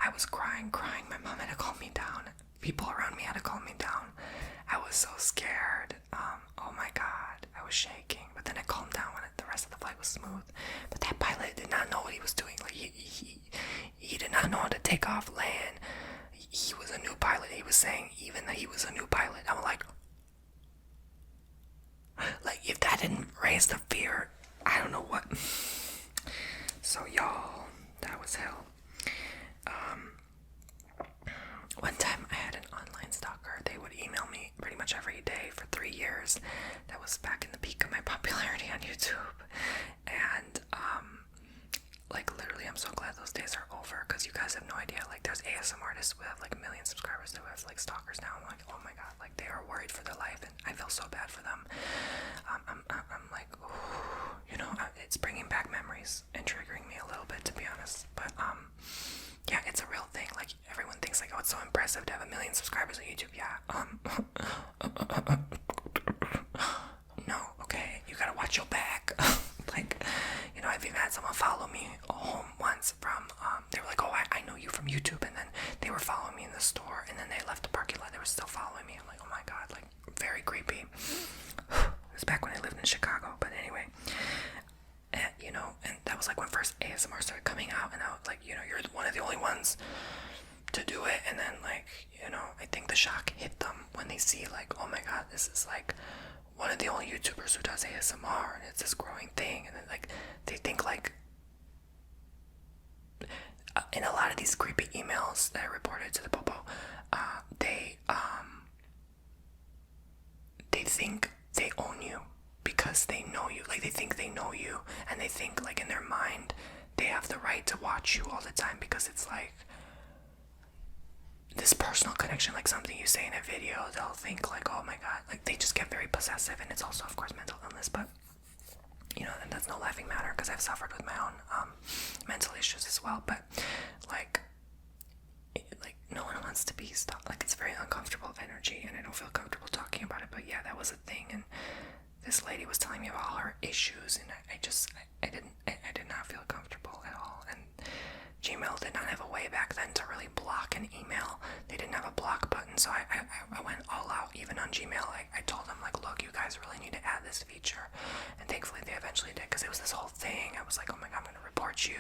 I was crying. My mom had to calm me down. People around me had to calm me down. I was so scared. Oh my god, I was shaking. But then it calmed down when the rest of the flight was smooth. But that pilot did not know what he was doing. Like he did not know how to take off, land. He was a new pilot. He was saying even that he was a new pilot. I'm like if that didn't raise the fear, I don't know what. So y'all, that was hell. One time I had an online stalker. They would email me pretty much every day for 3 years. That was back in the peak of my popularity on YouTube. And like literally I'm so glad those days are over, because you guys have no idea. Like there's ASM artists who have like 1 million subscribers that have like stalkers now. I'm like, oh my god, like they are worried for their life, and I feel so bad for them. I'm like, ooh, you know, it's bringing back memories and triggering me a little bit, to be honest. But yeah, it's a real thing. Like everyone thinks like, oh, it's so impressive to have 1 million subscribers on YouTube. Yeah. No, okay, you gotta watch your back. Like, you know, I've even had someone follow me home once from, they were like, oh, I know you from YouTube, and then they were following me in the store, and then they left the parking lot, they were still following me. I'm like, oh my god, like, very creepy. It was back when I lived in Chicago, but anyway, you know, and that was like when first ASMR started coming out, and I was like, you know, you're one of the only ones to do it, and then like, you know, I think the shock hit them when they see like, oh my god, this is like one of the only YouTubers who does ASMR, and it's this growing thing, and then like they think like in a lot of these creepy emails that I reported to the Popo, they think they own you because they know you. Like they think they know you, and they think like in their mind they have the right to watch you all the time, because it's like this personal connection, like something you say in a video, they'll think like, oh my god, like they just get very possessive. And it's also of course mental illness, but you know, and that's no laughing matter, because I've suffered with my own mental issues as well. But like no one wants to be stopped. Like it's very uncomfortable energy, and I don't feel comfortable talking about it. But yeah, that was a thing, and this lady was telling me about all her issues, and I did not feel comfortable at all. And Gmail did not have a way back then to really block an email. They didn't have a block button, so I went all out. Even on Gmail, I told them like, look, you guys really need to add this feature, and thankfully they eventually did, because it was this whole thing. I was like, oh my god, I'm gonna report you.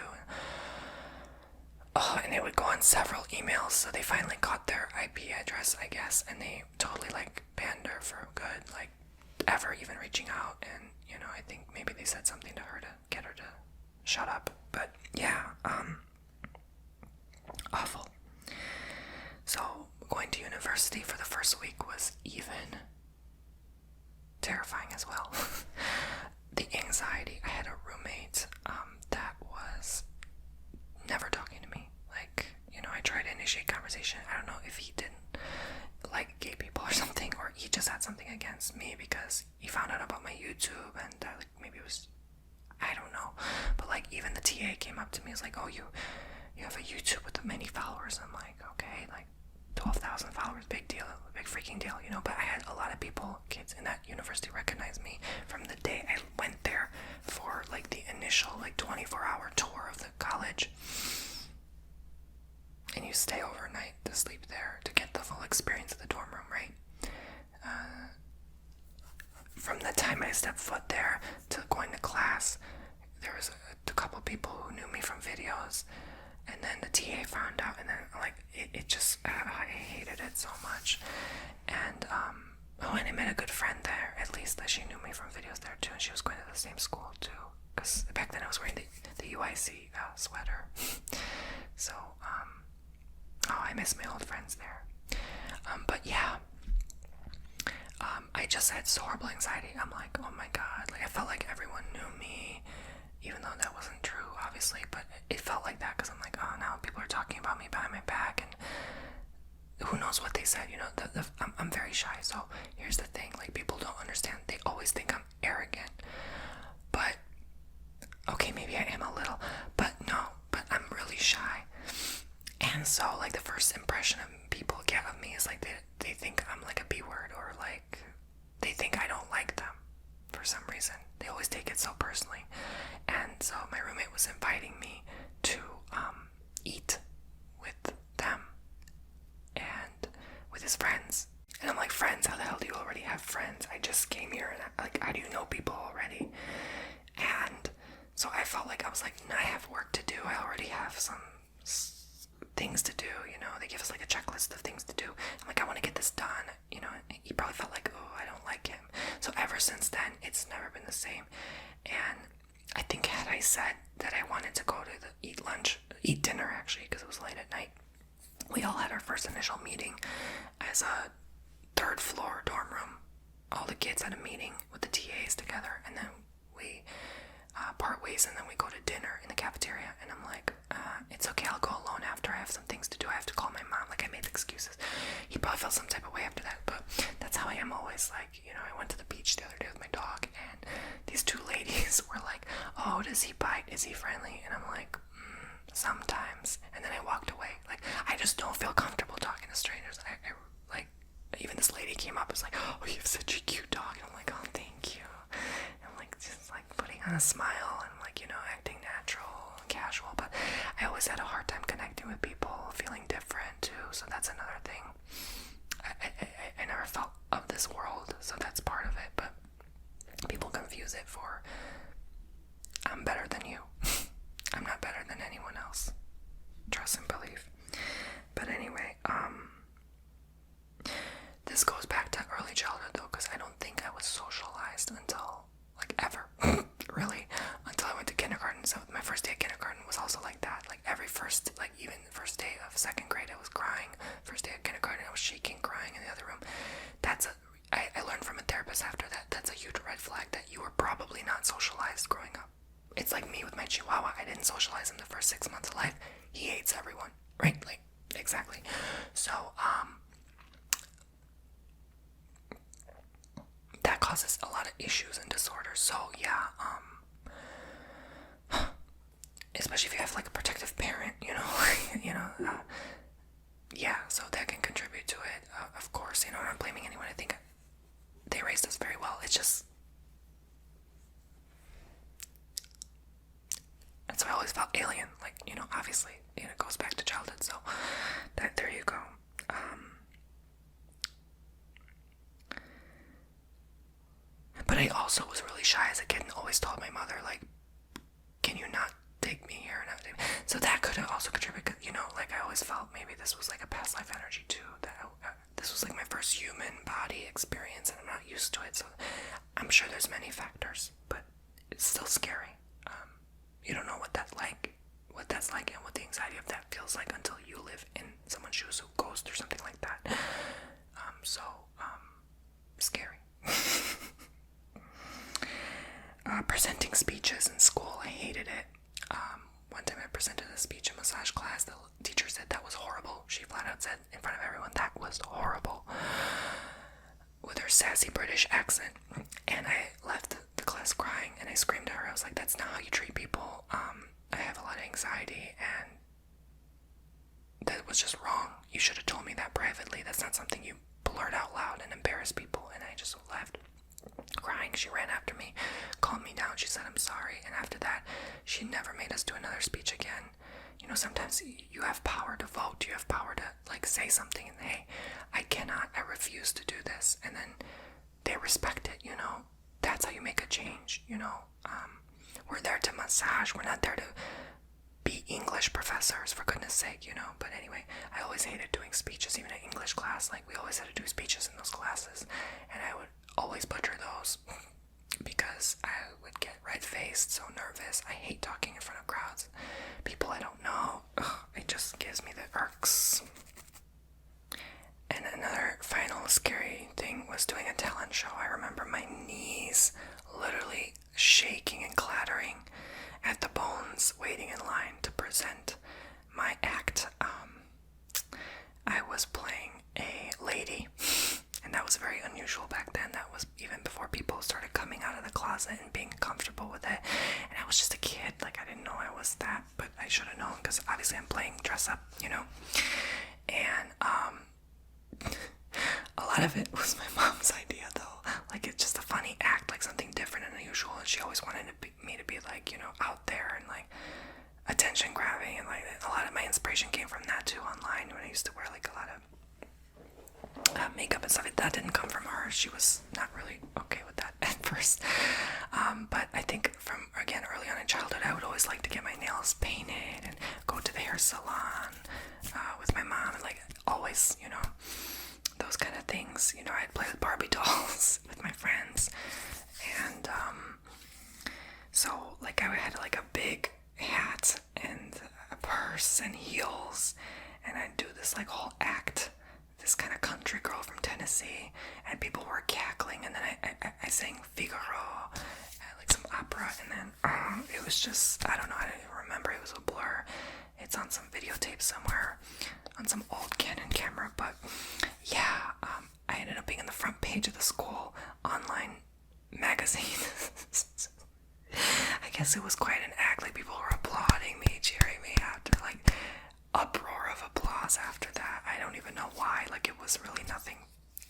Oh, and they would go on several emails, so they finally got their IP address, I guess, and they totally like banned her for good, like ever even reaching out. And I think maybe they said something to her to get her to shut up. But yeah, awful. So going to university for the first week was even terrifying as well. The anxiety. I had a roommate that was never talking to me. Like, I tried to initiate conversation. I don't know if he didn't like gay people or something, or he just had something against me because he found out about my YouTube, and like maybe it was, I don't know. But like even the TA came up to me and was like, oh, you have a YouTube with many followers. I'm like, okay, like 12,000 followers, big deal, big freaking deal, but I had a lot of people, kids in that university, recognize me from the day I went there for like the initial like 24-hour tour of the college. And you stay overnight to sleep there to get the full experience of the dorm room, right? From the time I stepped foot there to going to class, there was a couple people who knew me from videos, and then the TA found out, and then like it just I hated it so much. And and I met a good friend there, at least that she knew me from videos there too, and she was going to the same school too, because back then I was wearing the UIC sweater. So I miss my old friends there. But yeah, I just had so horrible anxiety. I'm like, oh my god, like I felt like everyone knew me, even though that wasn't true, obviously, but it felt like that because I'm like, oh, now people are talking about me behind my back, and who knows what they said, I'm very shy, so here's the thing, like, people don't understand, they always think I'm arrogant, but, okay, maybe I am a little, but no, but I'm really shy, and so, like, the first impression of people get of me is, like, they think I'm, like, a B-word, or, like, they think I don't like them, for some reason, they always take it so personally. And so my roommate was inviting me to eat with them and with his friends. And I'm like, friends? How the hell do you already have friends? I just came here, and like, how do you know people already? And so I felt like I was like, I have work to do. I already have some things to do, They give us like a checklist of things to do. I'm like, I want to get this done, He probably felt like, oh, I don't like him. So ever since then, it's never been the same. And I think had I said that I wanted to go to eat dinner actually, because it was late at night, we all had our first initial meeting as a third floor dorm room. All the kids had a meeting with the TAs together, and then we part ways, and then we go to dinner in the cafeteria. And I'm like, it's okay, I'll go alone after. I have some things to do. I have to call my mom. Like, I made excuses. He probably felt some type of way after that, but that's how I am always. Like, I went to the beach the other day with my dog, and these two ladies were like, oh, does he bite? Is he friendly? And I'm like, sometimes. And then I walked away. Like, I just don't feel comfortable talking to strangers. I like, even this lady came up and was like, oh, you have such a cute dog. And I'm like, oh, thank you. And I'm like, just like putting on a smile and like, acting natural and casual. But I always had a hard time connecting with people, feeling different too. So that's another thing. I never felt of this world, so that's part of it. But people confuse it for I'm better than you. I'm not better than anyone else. Trust and believe. But anyway, this goes back to early childhood though, because I don't think I was socialized until like ever. Really, until I went to kindergarten. So my first day at kindergarten was also like that. Like every first, like even the first day of second grade, I was crying. First day at kindergarten, I was shaking, crying in the other room. I learned from a therapist after that. That's a huge red flag that you were probably not socialized growing up. It's like me with my Chihuahua. I didn't socialize him the first 6 months of life. He hates everyone, right? Like, exactly. So, that causes a lot of issues and disorders. So, yeah, especially if you have like a protective parent, yeah, so that can contribute to it. Of course, I'm not blaming anyone. I think they raised us very well. It's just, that's why I always felt alien. Like, obviously, it goes back to childhood. So, there you go. But I also was really shy as a kid and always told my mother, like, can you not take me here. So that could have also contributed, you know, like I always felt maybe this was like a past life energy too, that this was like my first human body experience and I'm not used to it. So I'm sure there's many factors, but it's still scary. You don't know what that's like, and what the anxiety of that feels like until you live in someone's shoes who goes through something like that. Scary. Presenting speeches in school, I hated it. One time I presented a speech in massage class. The teacher said that was horrible. She flat out said in front of everyone that was horrible, with her sassy British accent. And I left the class crying, and I screamed at her. I was like, that's not how you treat people. I have a lot of anxiety, and that was just wrong. You should have told me that privately. That's not something you blurt out loud and embarrass people. And I just left crying. She ran after me, calmed me down. She said, I'm sorry. And after that, she never made us do another speech again. You know, sometimes you have power to vote. You have power to, like, say something. And, hey, I refuse to do this. And then they respect it, you know. That's how you make a change, you know. We're there to massage. We're not there to be English professors, for goodness sake, you know. But anyway, I always hated doing speeches, even in English class. Like, we always had to do speeches in those classes. And I would always butcher those because I would get red-faced, so nervous. I hate talking in front of crowds. People I don't know. It just gives me the irks. And another final scary thing was doing a talent show. I remember my knees literally shaking and clattering at the bones waiting in line to present my act. I was playing a lady, and that was very unusual back then. That was even before people started coming out of the closet and being comfortable with it. And I was just a kid, like I didn't know I was that, but I should have known because obviously I'm playing dress up, you know. And a lot of it was my mom's idea, though. Like, it's just a funny act, like something different and unusual. And she always wanted me to be like, you know, out there and like attention grabbing, and like a lot of my inspiration came from that too. Online, when I used to wear like a lot of makeup and stuff, that didn't come from her. She was not really okay with that at first. But I think from, again, early on in childhood, I would always like to get my nails painted and go to the hair salon with my mom, and like always, you know, those kind of things. You know, I'd play with Barbie dolls with my friends, and so like I had like a big hat and a purse and heels, and I'd do this like whole act, this kind of country girl from Tennessee, and people were cackling, and then I sang Figaro, like some opera, and then it was just, I don't know, I don't even remember, it was a blur. It's on some videotape somewhere, on some old Canon camera, but yeah, I ended up being on the front page of the school online magazine. I guess it was quite an act, like people were applauding me, cheering me after, like uproar of applause after that. I don't even know why, like it was really nothing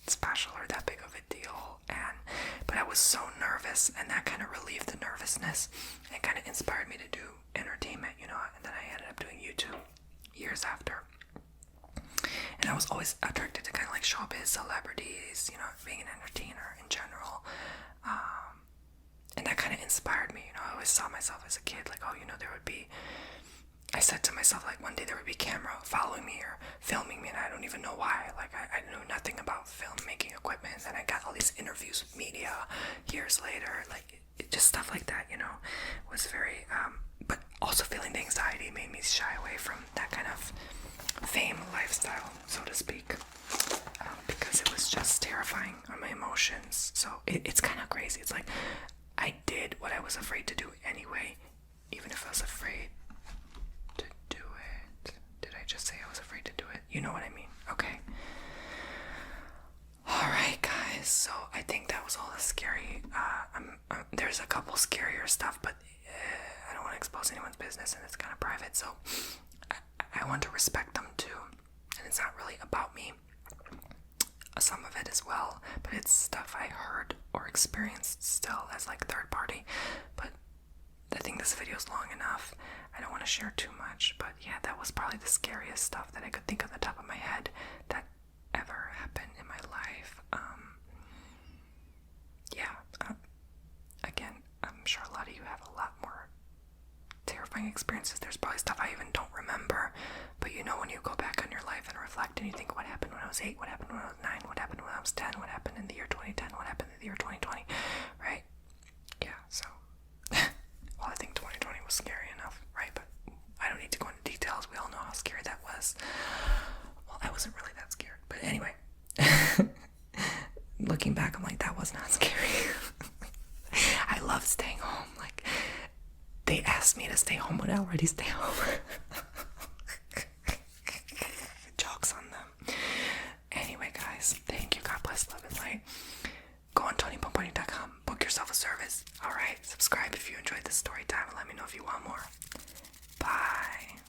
special or that big of a deal, but I was so nervous, and that kind of relieved the nervousness and kind of inspired me to do entertainment, you know, and then I ended up doing YouTube years after. And I was always attracted to kind of like showbiz celebrities, you know, being an entertainer in general. And that kind of inspired me, you know. I always saw myself as a kid, like, oh, you know, I said to myself, like, one day there would be camera following me or filming me, and I don't even know why. Like, I knew nothing about filmmaking equipment, and I got all these interviews with media years later, like, just stuff like that, you know, was very, but also feeling the anxiety made me shy away from that kind of fame lifestyle, so to speak, because it was just terrifying on my emotions. So it's kind of crazy. It's like I did what I was afraid to do anyway, even if I was afraid to do it. Did I just say I was afraid to do it? You know what I mean? Okay. Alright, guys, so I think that was all the scary. There's a couple scarier stuff, but I don't want to expose anyone's business, and it's kind of private, so I want to respect them too. And it's not really about me, some of it as well, but it's stuff I heard or experienced still as like third party. But I think this video is long enough. I don't want to share too much, but yeah, that was probably the scariest stuff that I could think of the top of my head that ever happened in my life. Again, I'm sure a lot of you have a lot more terrifying terrifying experiences. There's probably stuff I even don't remember. But you know, when you go back on your life and reflect and you think, what happened when I was 8? What happened when I was 9? What happened when I was 10? What happened in the year 2010? What happened in the year 2020? Right? Yeah, so. Well, I think 2020 was scary enough, right? But I don't need to go into details. We all know how scary that was. Well, I wasn't really that scared. But anyway. Looking back, I'm like, that was not scary. I love staying home. Like, they asked me to stay home, but I already stay home. Jokes on them. Anyway, guys, thank you. God bless, love, and light. Go on TonyBomboni.com. Book yourself a service. Alright, subscribe if you enjoyed this story time and let me know if you want more. Bye.